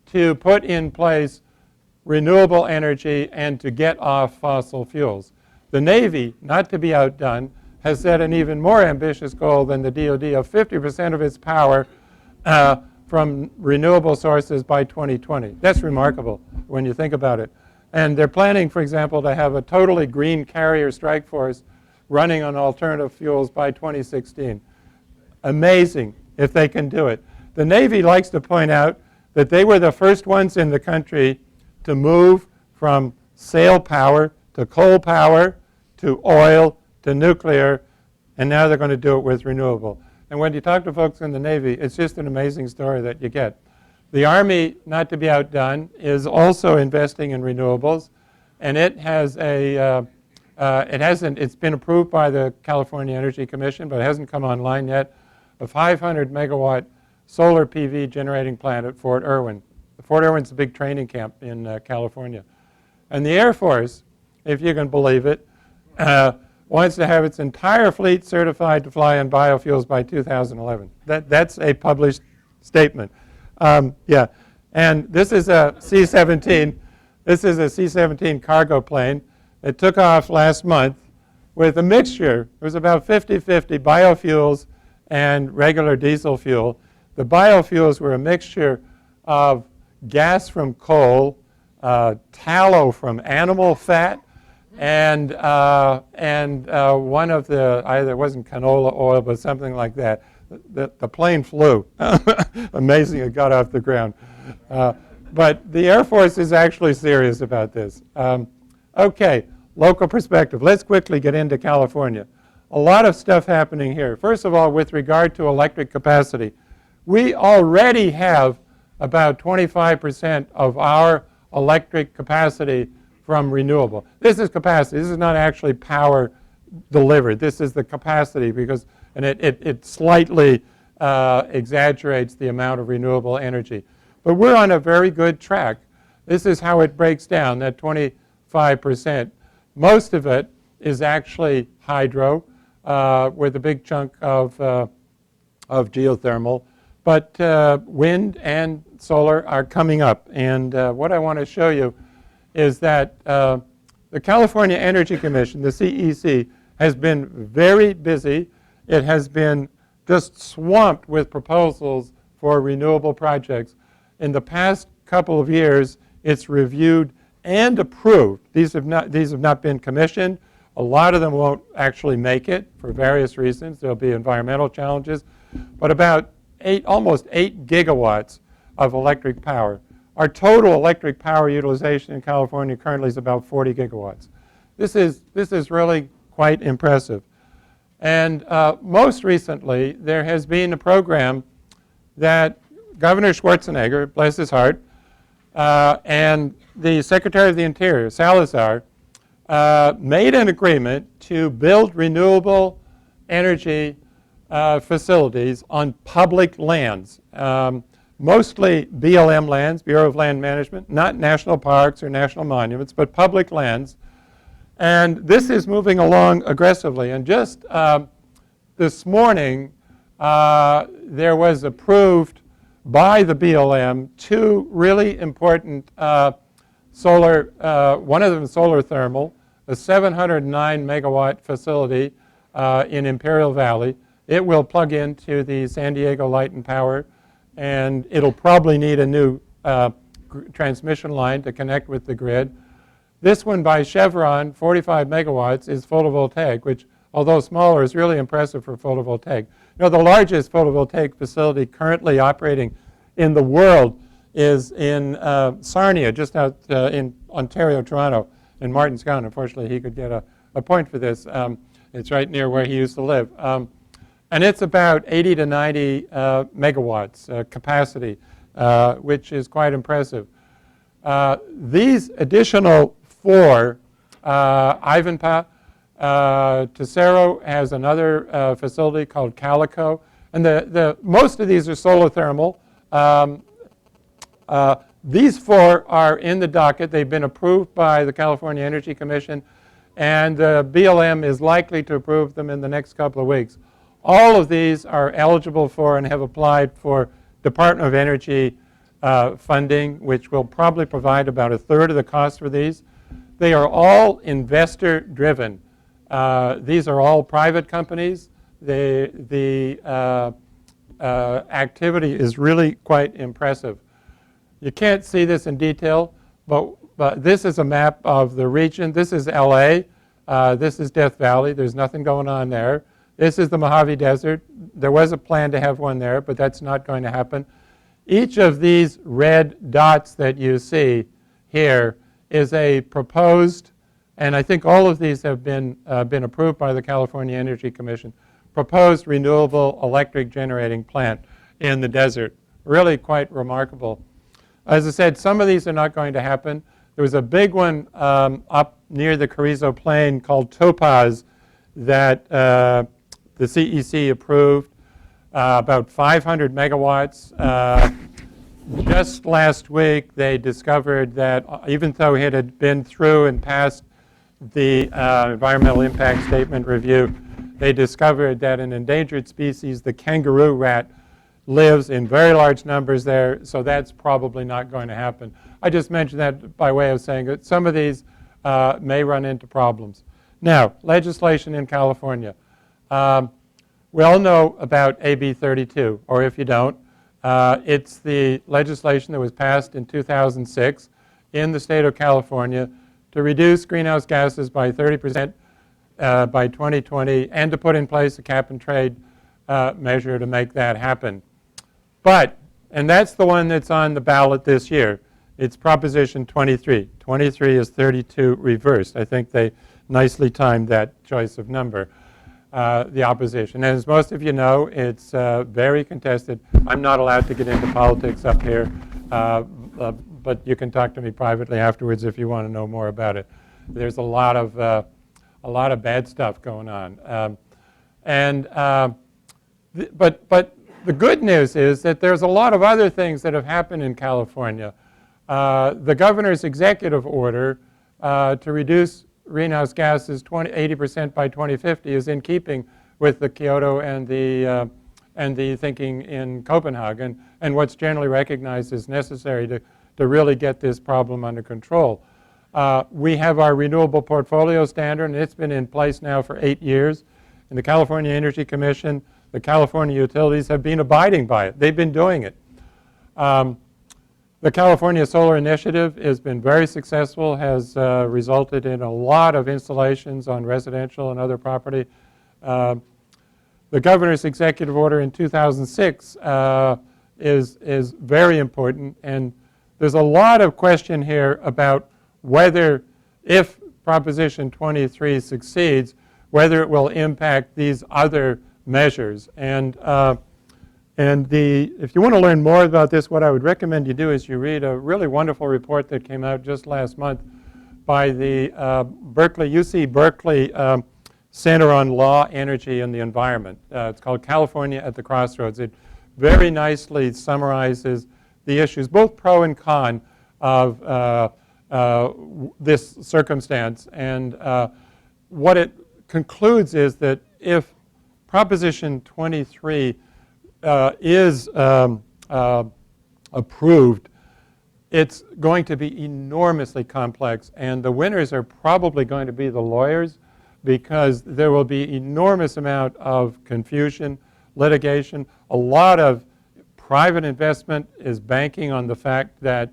to put in place renewable energy and to get off fossil fuels. The Navy, not to be outdone, has set an even more ambitious goal than the DoD of 50% of its power from renewable sources by 2020. That's remarkable when you think about it. And they're planning, for example, to have a totally green carrier strike force running on alternative fuels by 2016. Amazing if they can do it. The Navy likes to point out that they were the first ones in the country to move from sail power to coal power to oil to nuclear, and now they're going to do it with renewable. And when you talk to folks in the Navy, it's just an amazing story that you get. The Army, not to be outdone, is also investing in renewables, and it has it's been approved by the California Energy Commission, but it hasn't come online yet, a 500 megawatt solar PV generating plant at Fort Irwin. Fort Irwin's a big training camp in California. And the Air Force, if you can believe it, wants to have its entire fleet certified to fly on biofuels by 2011. That's a published statement. Yeah, and this is a C-17. This is a C-17 cargo plane. It took off last month with a mixture. It was about 50-50 biofuels and regular diesel fuel. The biofuels were a mixture of gas from coal, tallow from animal fat, and one of the, either it wasn't canola oil, but something like that. The plane flew. Amazing it got off the ground. But the Air Force is actually serious about this. Okay, local perspective. Let's quickly get into California. A lot of stuff happening here. First of all, with regard to electric capacity, we already have about 25% of our electric capacity from renewable. This is capacity. This is not actually power delivered. This is the capacity because, and it slightly exaggerates the amount of renewable energy. But we're on a very good track. This is how it breaks down, that 25%. Most of it is actually hydro, with a big chunk of geothermal. But wind and solar are coming up. And what I want to show you is that the California Energy Commission, the CEC, has been very busy. It has been just swamped with proposals for renewable projects. In the past couple of years, it's reviewed and approved. These have not been commissioned. A lot of them won't actually make it for various reasons. There'll be environmental challenges. But about almost 8 gigawatts of electric power. Our total electric power utilization in California currently is about 40 gigawatts. This is really quite impressive. And most recently, there has been a program that Governor Schwarzenegger, bless his heart, and the Secretary of the Interior, Salazar, made an agreement to build renewable energy facilities on public lands, mostly BLM lands, Bureau of Land Management, not national parks or national monuments, but public lands. And this is moving along aggressively. And just this morning, there was approved by the BLM 2 really important solar, one of them solar thermal, a 709 megawatt facility in Imperial Valley. It will plug into the San Diego Light and Power, and it'll probably need a new transmission line to connect with the grid. This one by Chevron, 45 megawatts, is photovoltaic, which, although smaller, is really impressive for photovoltaic. You know, the largest photovoltaic facility currently operating in the world is in Sarnia, just out in Ontario, Toronto, in Martin's County. Unfortunately, he could get a point for this. It's right near where he used to live. And it's about 80 to 90 megawatts capacity, which is quite impressive. These additional 4, Ivanpah, Tesoro has another facility called Calico, and most of these are solar thermal. These 4 are in the docket. They've been approved by the California Energy Commission, and the BLM is likely to approve them in the next couple of weeks. All of these are eligible for and have applied for Department of Energy funding, which will probably provide about 1/3 of the cost for these. They are all investor-driven. These are all private companies. The activity is really quite impressive. You can't see this in detail, but this is a map of the region. This is LA. This is Death Valley. There's nothing going on there. This is the Mojave Desert. There was a plan to have one there, but that's not going to happen. Each of these red dots that you see here is a proposed, and I think all of these have been approved by the California Energy Commission, proposed renewable electric generating plant in the desert. Really quite remarkable. As I said, some of these are not going to happen. There was a big one up near the Carrizo Plain called Topaz that the CEC approved, about 500 megawatts. Just last week, they discovered that even though it had been through and passed the environmental impact statement review, they discovered that an endangered species, the kangaroo rat, lives in very large numbers there, so that's probably not going to happen. I just mentioned that by way of saying that some of these may run into problems. Now, legislation in California. We all know about AB 32, or if you don't, it's the legislation that was passed in 2006 in the state of California to reduce greenhouse gases by 30% by 2020 and to put in place a cap and trade measure to make that happen. But, and that's the one that's on the ballot this year, it's Proposition 23. 23 is 32 reversed. I think they nicely timed that choice of number. The opposition. And as most of you know, it's very contested. I'm not allowed to get into politics up here, but you can talk to me privately afterwards if you want to know more about it. There's a lot of bad stuff going on. But the good news is that there's a lot of other things that have happened in California. The governor's executive order to reduce greenhouse gases 80% by 2050 is in keeping with the Kyoto and the thinking in Copenhagen and what's generally recognized as necessary to really get this problem under control. We have our renewable portfolio standard, and it's been in place now for 8 years. And the California Energy Commission, the California utilities have been abiding by it. They've been doing it. The California Solar Initiative has been very successful, has resulted in a lot of installations on residential and other property. The governor's executive order in 2006 is very important, and there's a lot of question here about whether, if Proposition 23 succeeds, whether it will impact these other measures. And if you want to learn more about this, what I would recommend you do is you read a really wonderful report that came out just last month by the UC Berkeley Center on Law, Energy, and the Environment. It's called California at the Crossroads. It very nicely summarizes the issues, both pro and con, of this circumstance. And what it concludes is that if Proposition 23 is approved, it's going to be enormously complex, and the winners are probably going to be the lawyers, because there will be enormous amount of confusion, litigation. A lot of private investment is banking on the fact that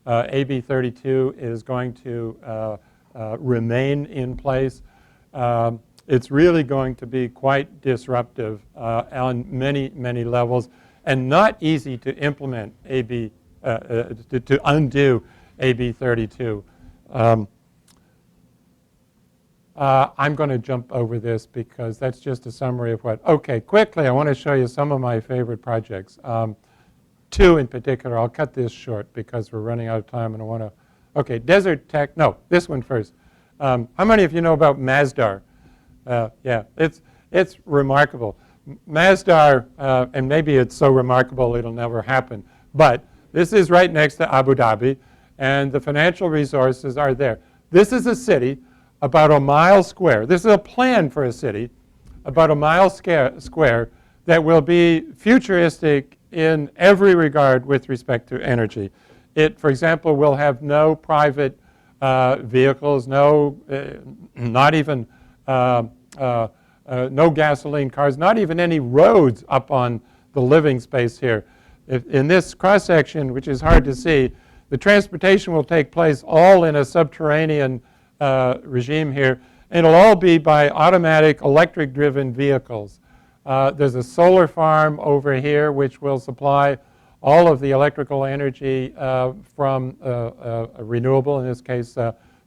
AB 32 is going to remain in place. It's really going to be quite disruptive on many, many levels, and not easy to implement to undo AB 32. I'm going to jump over this because that's just a summary of what. Okay, quickly, I want to show you some of my favorite projects. Two in particular. I'll cut this short because we're running out of time, and I want to. Okay, Desert Tech. No, this one first. How many of you know about Masdar? Yeah, it's remarkable. Masdar, and maybe it's so remarkable it'll never happen, but this is right next to Abu Dhabi, and the financial resources are there. This is a city about a mile square. This is a plan for a city about a mile square that will be futuristic in every regard with respect to energy. It, for example, will have no private vehicles, not even no gasoline cars, not even any roads up on the living space here. In this cross-section, which is hard to see, the transportation will take place all in a subterranean regime here. It'll all be by automatic electric-driven vehicles. There's a solar farm over here which will supply all of the electrical energy from a renewable, in this case,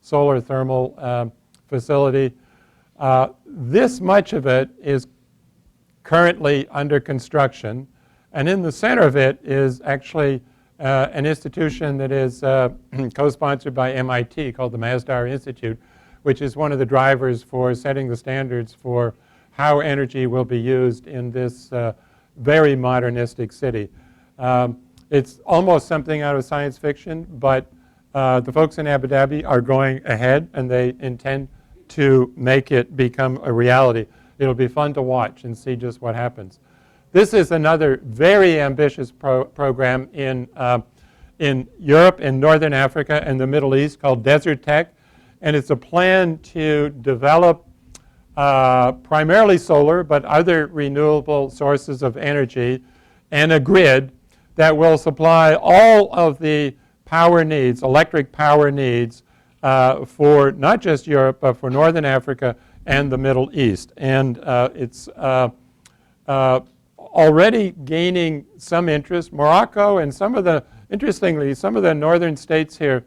solar thermal facility. This much of it is currently under construction, and in the center of it is actually an institution that is co-sponsored by MIT called the Masdar Institute, which is one of the drivers for setting the standards for how energy will be used in this very modernistic city. It's almost something out of science fiction, but the folks in Abu Dhabi are going ahead, and they intend to make it become a reality. It'll be fun to watch and see just what happens. This is another very ambitious program in Europe and Northern Africa and the Middle East called Desert Tech, and it's a plan to develop primarily solar, but other renewable sources of energy, and a grid that will supply all of the power needs, electric power needs, for not just Europe, but for Northern Africa and the Middle East. And it's already gaining some interest. Morocco and interestingly, some of the northern states here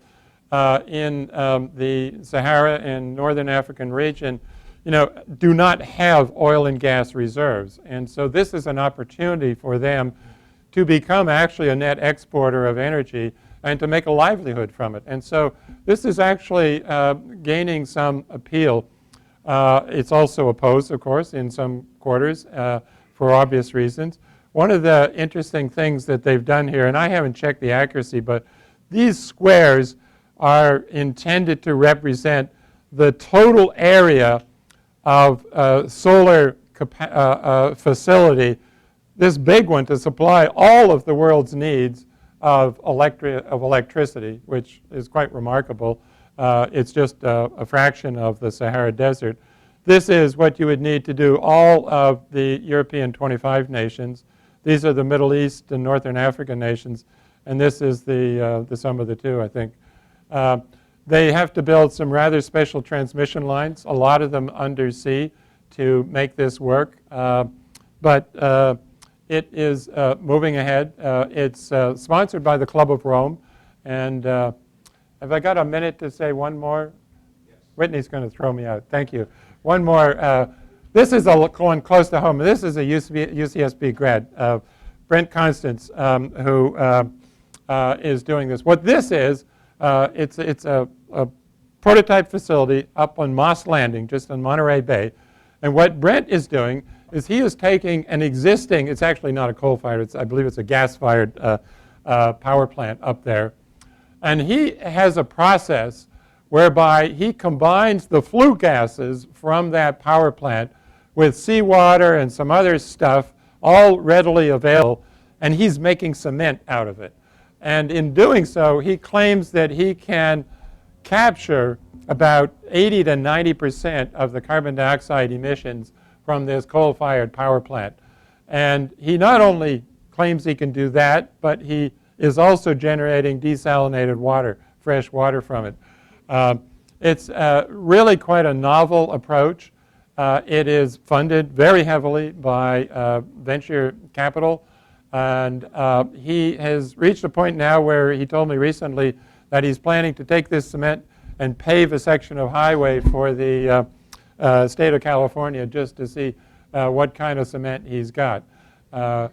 in the Sahara and Northern African region, do not have oil and gas reserves. And so this is an opportunity for them to become actually a net exporter of energy and to make a livelihood from it. And so this is actually gaining some appeal. It's also opposed, of course, in some quarters for obvious reasons. One of the interesting things that they've done here, and I haven't checked the accuracy, but these squares are intended to represent the total area of solar facility, this big one, to supply all of the world's needs of electricity, which is quite remarkable. It's just a fraction of the Sahara Desert. This is what you would need to do all of the European 25 nations. These are the Middle East and Northern African nations, and this is the sum of the two, I think. They have to build some rather special transmission lines, a lot of them undersea, to make this work. But it is moving ahead. It's sponsored by the Club of Rome. And have I got a minute to say one more? Yes. Whitney's going to throw me out. Thank you. One more. This is one close to home. This is a UCSB grad, Brent Constance, who is doing this. What this is, it's a prototype facility up on Moss Landing, just on Monterey Bay. And what Brent is doing is he is taking an existing, it's actually not a coal-fired, I believe it's a gas-fired power plant up there. And he has a process whereby he combines the flue gases from that power plant with seawater and some other stuff, all readily available, and he's making cement out of it. And in doing so, he claims that he can capture about 80 to 90% of the carbon dioxide emissions from this coal-fired power plant. And he not only claims he can do that, but he is also generating desalinated water, fresh water from it. It's really quite a novel approach. It is funded very heavily by venture capital. And he has reached a point now where he told me recently that he's planning to take this cement and pave a section of highway for the state of California just to see what kind of cement he's got. You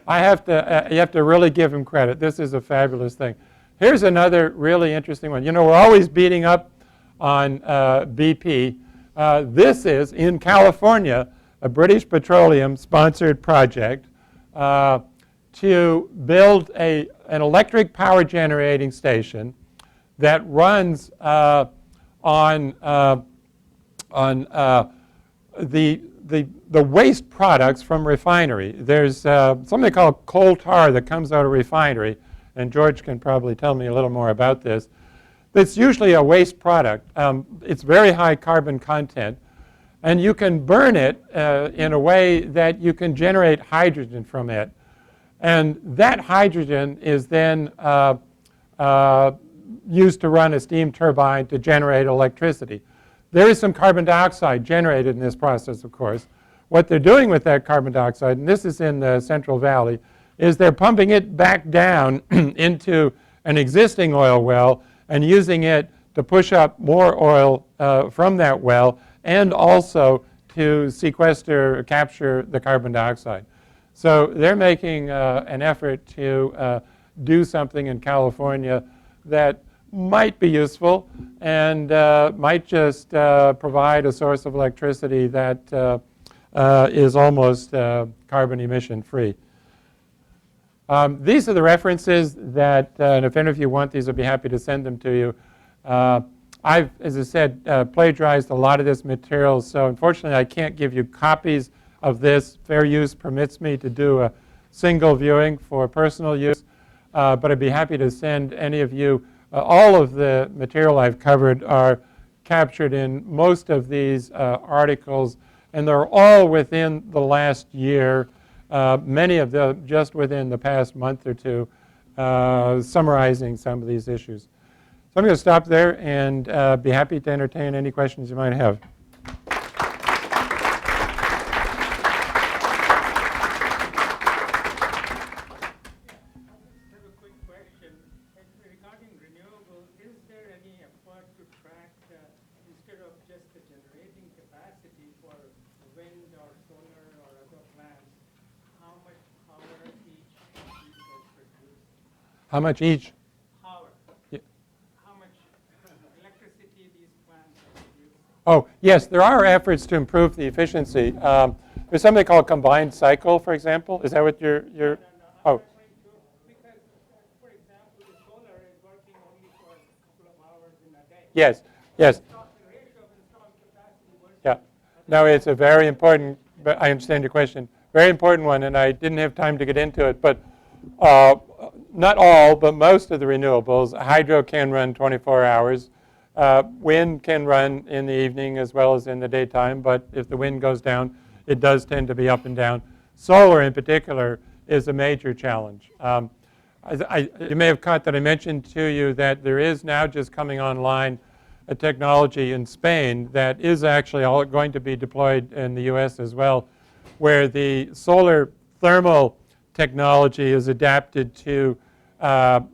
have to really give him credit. This is a fabulous thing. Here's another really interesting one. You know, we're always beating up on BP. This is, in California, a British Petroleum sponsored project to build an electric power generating station that runs on the waste products from refinery. There's something called coal tar that comes out of refinery, and George can probably tell me a little more about this. It's usually a waste product. It's very high carbon content, and you can burn it in a way that you can generate hydrogen from it. And that hydrogen is then used to run a steam turbine to generate electricity. There is some carbon dioxide generated in this process, of course. What they're doing with that carbon dioxide, and this is in the Central Valley, is they're pumping it back down into an existing oil well and using it to push up more oil from that well and also to sequester or capture the carbon dioxide. So they're making an effort to do something in California that might be useful and might just provide a source of electricity that is almost carbon emission free. These are the references that, and if any of you want these, I'd be happy to send them to you. I've, as I said, plagiarized a lot of this material, so unfortunately I can't give you copies of this. Fair use permits me to do a single viewing for personal use, but I'd be happy to send any of you. All of the material I've covered are captured in most of these articles, and they're all within the last year, many of them just within the past month or two, summarizing some of these issues. So I'm going to stop there and be happy to entertain any questions you might have. How much each? Power. Yeah. How much electricity these plants produce? Oh, yes, there are efforts to improve the efficiency. There's something called combined cycle, for example. Is that what you're oh. Because, for example, the solar is working only for a couple of hours in a day. Yes, yes. The ratio of installed capacity versus Yeah. No, it's a very important, but I understand your question. Very important one, and I didn't have time to get into it, but not all, but most of the renewables, hydro can run 24 hours. Wind can run in the evening as well as in the daytime, but if the wind goes down, it does tend to be up and down. Solar in particular is a major challenge. You may have caught that I mentioned to you that there is now just coming online a technology in Spain that is actually all going to be deployed in the US as well, where the solar thermal technology is adapted to a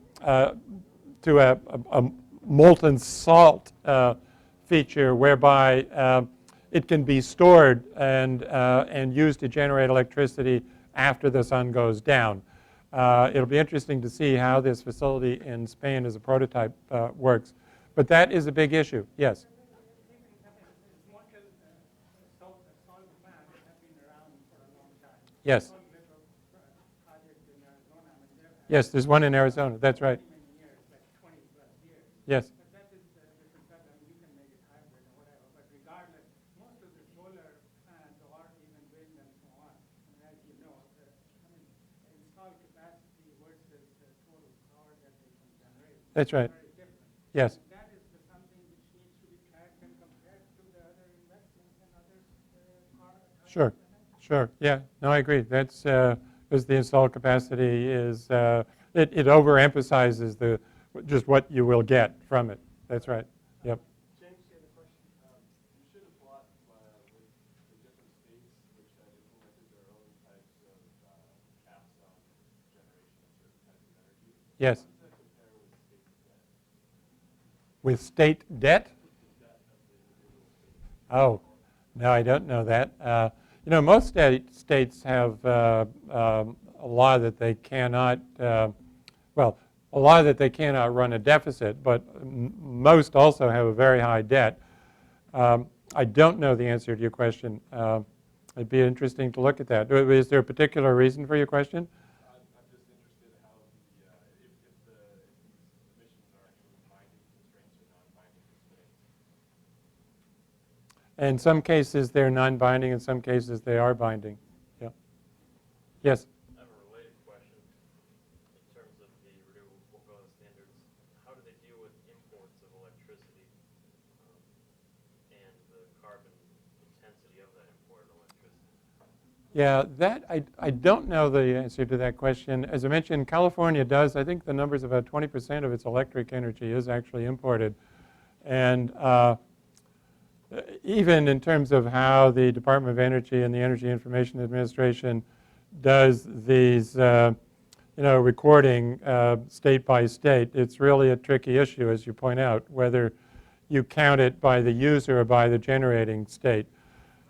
molten salt feature whereby it can be stored and used to generate electricity after the sun goes down. It'll be interesting to see how this facility in Spain as a prototype works. But that is a big issue. Yes? Yes. Yes, there's one in Arizona. That's right. Yes. That's right. Yes. That is something which needs to be tracked and compared to the other investments and other Sure. Sure. Yeah. No, I agree. That's because the installed capacity is it overemphasizes just what you will get from it. That's right. Yep. James, you had a question. You should have bought with the different states which had implemented their own types of caps on generation of certain types of energy. Yes. How does that compare with state debt? With state debt? The debt of the individual states. Oh, no, I don't know that. Most states have a law that they cannot, a law that they cannot run a deficit, but most also have a very high debt. I don't know the answer to your question. It'd be interesting to look at that. Is there a particular reason for your question? I'm just interested how if these emissions are actually binding constraints or non-binding constraints. In some cases, they're non-binding. In some cases, they are binding. Yeah. Yes? I have a related question. In terms of the renewable portfolio standards, how do they deal with imports of electricity and the carbon intensity of that imported electricity? Yeah, that I don't know the answer to that question. As I mentioned, California does. I think the number's about 20% of its electric energy is actually imported. And even in terms of how the Department of Energy and the Energy Information Administration does these, recording state by state, it's really a tricky issue, as you point out, whether you count it by the user or by the generating state.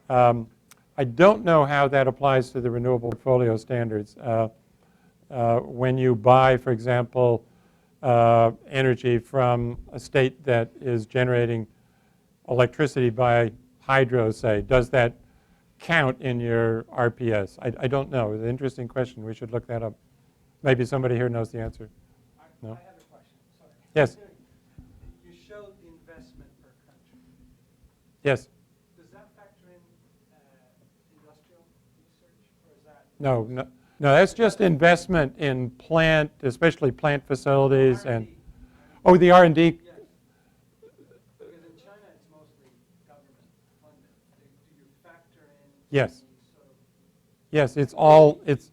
I don't know how that applies to the renewable portfolio standards. When you buy, for example, energy from a state that is generating electricity by hydro, say, does that count in your RPS? I don't know. It's an interesting question. We should look that up. Maybe somebody here knows the answer. No? I have a question. Sorry. Yes. You showed the investment per country. Yes. Does that factor in industrial research, or is that? No, that's just investment in plant, especially plant facilities and, R&D? oh, the R&D. Yes. Because in China, it's mostly government funded. Do you factor in? Yes. any sort of? Yes,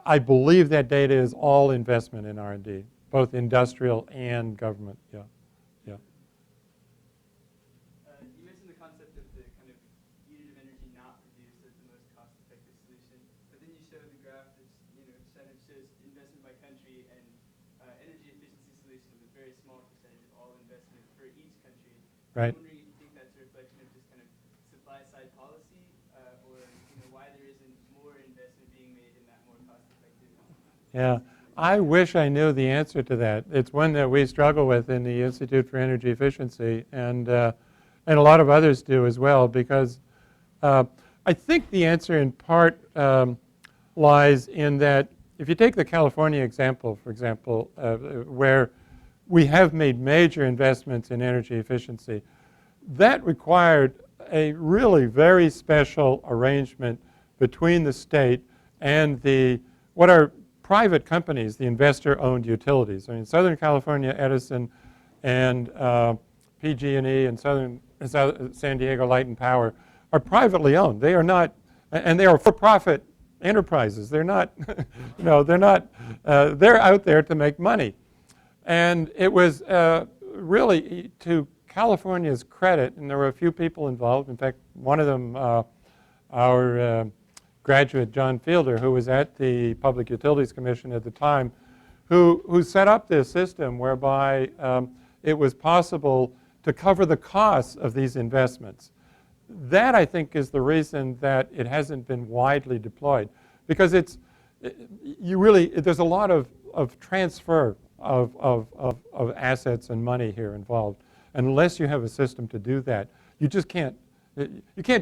I believe that data is all investment in R&D, both industrial and government. Yeah. You mentioned the concept of the kind of unit of energy not produced as the most cost-effective solution, but then you showed the graph that's, shows investment by country and energy efficiency solutions with a very small percentage of all investment for each country. Right. I'm wondering if you think that's a reflection of just kind of supply-side policy, or why there isn't more investment being made in that more cost-effective. Yeah. I wish I knew the answer to that. It's one that we struggle with in the Institute for Energy Efficiency, and a lot of others do as well, because I think the answer in part lies in that if you take the California example, for example, where we have made major investments in energy efficiency, that required a really very special arrangement between the state and what are private companies, the investor-owned utilities. I mean, Southern California Edison and PG&E and San Diego Light and Power are privately owned. They are not, and they are for-profit enterprises. They're not, they're out there to make money. And it was really to California's credit, and there were a few people involved. In fact, one of them, our graduate, John Fielder, who was at the Public Utilities Commission at the time, who set up this system whereby it was possible to cover the costs of these investments. That, I think, is the reason that it hasn't been widely deployed, because there's a lot of transfer of assets and money here involved. Unless you have a system to do that, you can't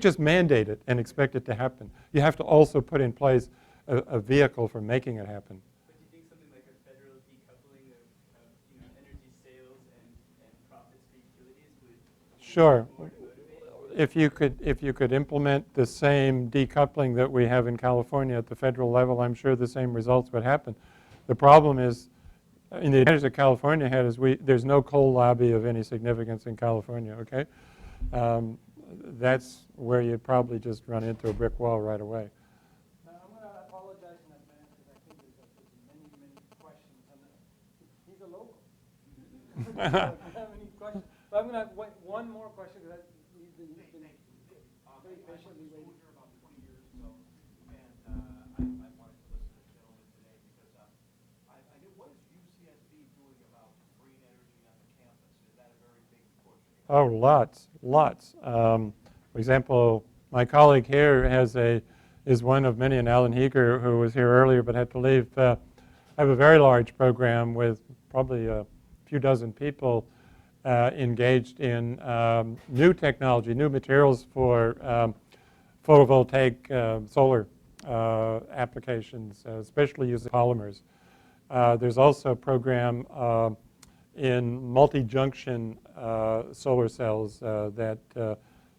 just mandate it and expect it to happen. You have to also put in place a vehicle for making it happen. But do you think something like a federal decoupling of energy sales and profits for utilities would Sure. more motivating? If you could implement the same decoupling that we have in California at the federal level, I'm sure the same results would happen. The problem is, in the advantage that California had is there's no coal lobby of any significance in California, okay? That's where you'd probably just run into a brick wall right away. Now, I'm going to apologize in advance because I think there's many questions. And he's a local. I don't have any questions. But I'm going to wait one more question because he's been very patiently waiting. About 20 years ago, and I wanted to listen to the gentleman today because I knew, what is UCSB doing about green energy on the campus? Is that a very big push? Oh, lots. For example, my colleague here is one of many, and Alan Heeger, who was here earlier but had to leave, have a very large program with probably a few dozen people engaged in new technology, new materials for photovoltaic solar applications, especially using polymers. There's also a program in multi-junction solar cells that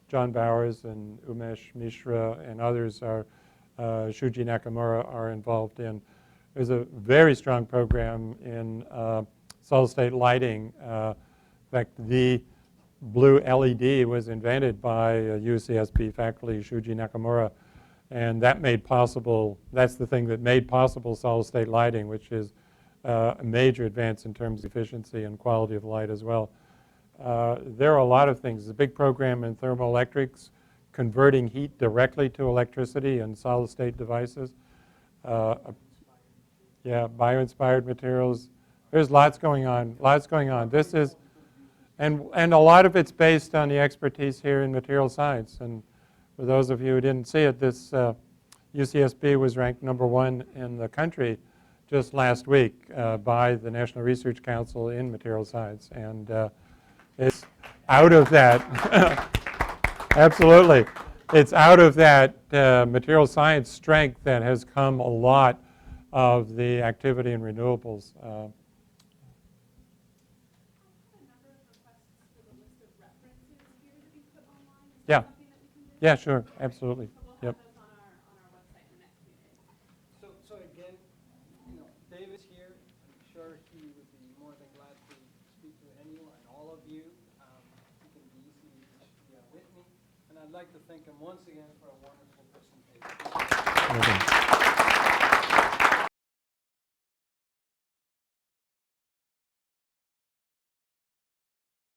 John Bowers and Umesh Mishra and others Shuji Nakamura are involved in. There's a very strong program in solid-state lighting. In fact, the blue LED was invented by UCSB faculty Shuji Nakamura, and that made possible, that's the thing that made possible solid-state lighting, which is a major advance in terms of efficiency and quality of light as well. There are a lot of things. There's a big program in thermoelectrics, converting heat directly to electricity in solid-state devices. Yeah, bio-inspired materials. There's lots going on. This is, and a lot of it's based on the expertise here in material science. And for those of you who didn't see it, this UCSB was ranked #1 in the country just last week by the National Research Council in material science. And it's out of that, absolutely. It's out of that material science strength that has come a lot of the activity in renewables. Yeah. Yeah, sure, absolutely. Yep. So again, David's here. I'm sure he would be more than glad to speak to anyone and all of you. He can be easily reached via Whitney. And I'd like to thank him once again for a wonderful presentation.